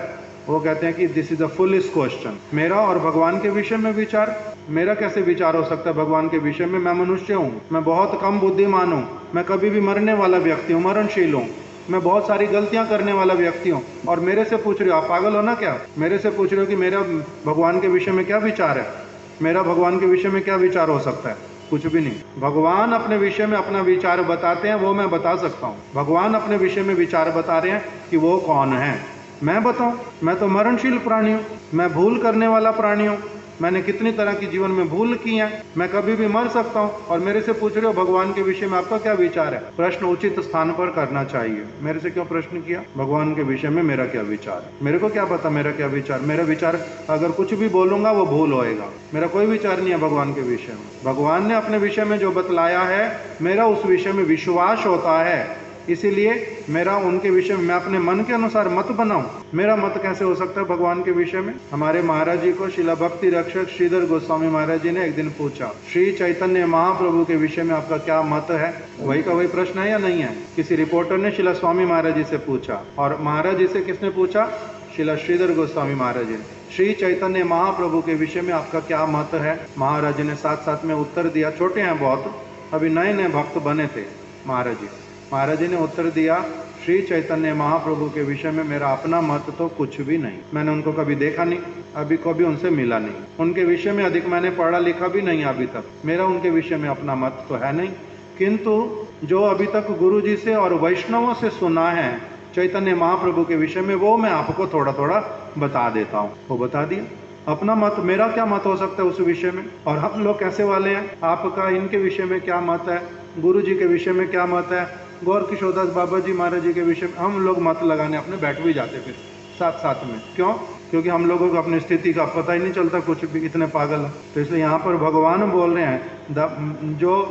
वो कहते हैं कि this is a foolish question. मेरा और भगवान के विषय में विचार? मेरा कैसे विचार हो सकता है भगवान के विषय में? मैं मनुष्य हूँ, मैं बहुत कम बुद्धिमान हूँ, मैं कभी भी मरने वाला व्यक्ति हूँ, मरणशील हूँ, मैं बहुत सारी गलतियां करने वाला व्यक्ति हूँ, और मेरे से पूछ रहे हो? आप पागल हो ना क्या? मेरे से पूछ रहे हो कि मेरा भगवान के विषय में क्या विचार है? मेरा भगवान के विषय में क्या विचार हो सकता है? कुछ भी नहीं। भगवान अपने विषय में अपना विचार बताते हैं, वो मैं बता सकता हूँ। भगवान अपने विषय में विचार बता रहे हैं कि वो कौन है, मैं बताऊं? मैं तो मरणशील प्राणी हूँ, मैं भूल करने वाला प्राणी हूँ, मैंने कितनी तरह की जीवन में भूल की है, मैं कभी भी मर सकता हूँ, और मेरे से पूछ रहे हो भगवान के विषय में आपका क्या विचार है? प्रश्न उचित स्थान पर करना चाहिए। मेरे से क्यों प्रश्न किया? भगवान के विषय में मेरा क्या विचार है? मेरे को क्या पता मेरा क्या विचार? मेरा विचार अगर कुछ भी बोलूंगा वो भूल होएगा। मेरा कोई विचार नहीं है भगवान के विषय में। भगवान ने अपने विषय में जो बतलाया है, मेरा उस विषय में विश्वास होता है इसीलिए मेरा उनके विषय में मैं अपने मन के अनुसार मत बनाऊं। मेरा मत कैसे हो सकता है भगवान के विषय में? हमारे महाराज जी को शिला भक्ति रक्षक श्रीधर गोस्वामी महाराज जी ने एक दिन पूछा, श्री चैतन्य महाप्रभु के विषय में आपका क्या मत है? वही का वही प्रश्न है या नहीं है? किसी रिपोर्टर ने शिला स्वामी महाराज जी से पूछा, और महाराज जी से किसने पूछा? शिला श्रीधर गोस्वामी महाराज जी ने। श्री चैतन्य महाप्रभु के विषय में आपका क्या मत है? महाराज जी ने साथ साथ में उत्तर दिया। छोटे हैं बहुत, अभी नए नए भक्त बने थे महाराज जी। महाराज जी ने उत्तर दिया, श्री चैतन्य महाप्रभु के विषय में मेरा अपना मत तो कुछ भी नहीं। मैंने उनको कभी देखा नहीं, अभी कभी उनसे मिला नहीं, उनके विषय में अधिक मैंने पढ़ा लिखा भी नहीं अभी तक। मेरा उनके विषय में अपना मत तो है नहीं, किंतु जो अभी तक गुरु जी से और वैष्णवों से सुना है चैतन्य महाप्रभु के विषय में, वो मैं आपको थोड़ा थोड़ा बता देता हूँ। वो बता दिया। अपना मत, मेरा क्या मत हो सकता है उस विषय में? और हम लोग कैसे वाले हैं? आपका इनके विषय में क्या मत है? गुरु जी के विषय में क्या मत है? गौर किशोरदास बाबा जी महाराज जी के विषय में हम लोग मत लगाने अपने बैठ भी जाते फिर साथ साथ में। क्यों? क्योंकि हम लोगों को अपनी स्थिति का पता ही नहीं चलता, कुछ भी, इतने पागल है। तो इसलिए यहाँ पर भगवान बोल रहे हैं, जो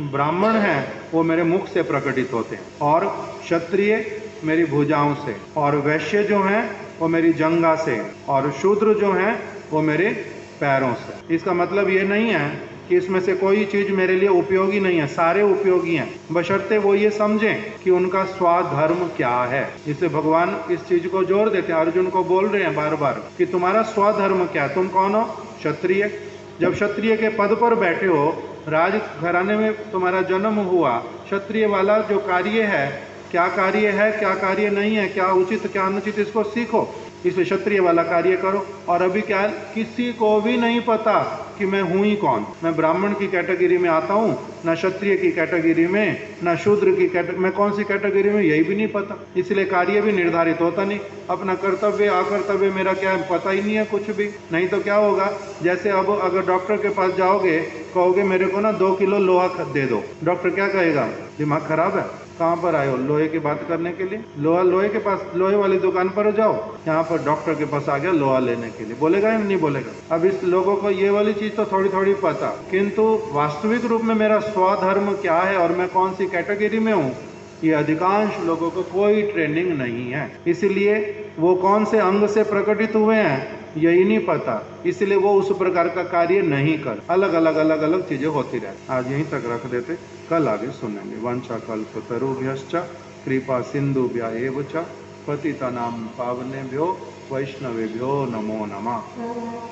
ब्राह्मण हैं वो मेरे मुख से प्रकटित होते हैं, और क्षत्रिय मेरी भुजाओं से, और वैश्य जो हैं वो मेरी जंघा से, और शूद्र जो हैं वो मेरे पैरों से। इसका मतलब ये नहीं है कि इसमें से कोई चीज मेरे लिए उपयोगी नहीं है, सारे उपयोगी हैं, बशर्ते वो ये समझें कि उनका स्वधर्म क्या है। इससे भगवान इस चीज को जोर देते हैं, अर्जुन को बोल रहे हैं बार बार कि तुम्हारा स्वधर्म क्या है? तुम कौन हो? क्षत्रिय। जब क्षत्रिय के पद पर बैठे हो, राज घराने में तुम्हारा जन्म हुआ, क्षत्रिय वाला जो कार्य है, क्या कार्य है क्या कार्य नहीं है, क्या उचित क्या अनुचित, इसको सीखो। इसलिए क्षत्रिय वाला कार्य करो। और अभी क्या, किसी को भी नहीं पता कि मैं हूं ही कौन। मैं ब्राह्मण की कैटेगरी में आता हूं, ना क्षत्रिय की कैटेगरी में, ना शूद्र की कैटेगरी, मैं कौन सी कैटेगरी में यही भी नहीं पता। इसलिए कार्य भी निर्धारित होता नहीं। अपना कर्तव्य अकर्तव्य मेरा क्या है, पता ही नहीं है कुछ भी। नहीं तो क्या होगा, जैसे अब अगर डॉक्टर के पास जाओगे, कहोगे मेरे को ना 2 किलो लोहा दे दो, डॉक्टर क्या कहेगा? दिमाग खराब है, कहाँ पर आए हो लोहे की बात करने के लिए? लोहे के पास, लोहे वाली दुकान पर जाओ। यहाँ पर डॉक्टर के पास आ गया लोहा लेने के लिए, बोलेगा या नहीं बोलेगा? अब इस लोगों को ये वाली चीज तो थोड़ी थोड़ी पता, किंतु वास्तविक रूप में मेरा स्वधर्म क्या है और मैं कौन सी कैटेगरी में हूँ, ये अधिकांश लोगों को कोई ट्रेनिंग नहीं है। इसलिए वो कौन से अंग से प्रकटित हुए हैं यही नहीं पता, इसलिए वो उस प्रकार का कार्य नहीं कर। अलग अलग चीजें होती रहती। आज यहीं तक रख देते, कल आगे सुनेंगे। वंशा कल्पतरुभ्यश्च कृपा सिंधुभ्य एव च पतितानां पावनेभ्यो वैष्णवेभ्यो नमो नमः।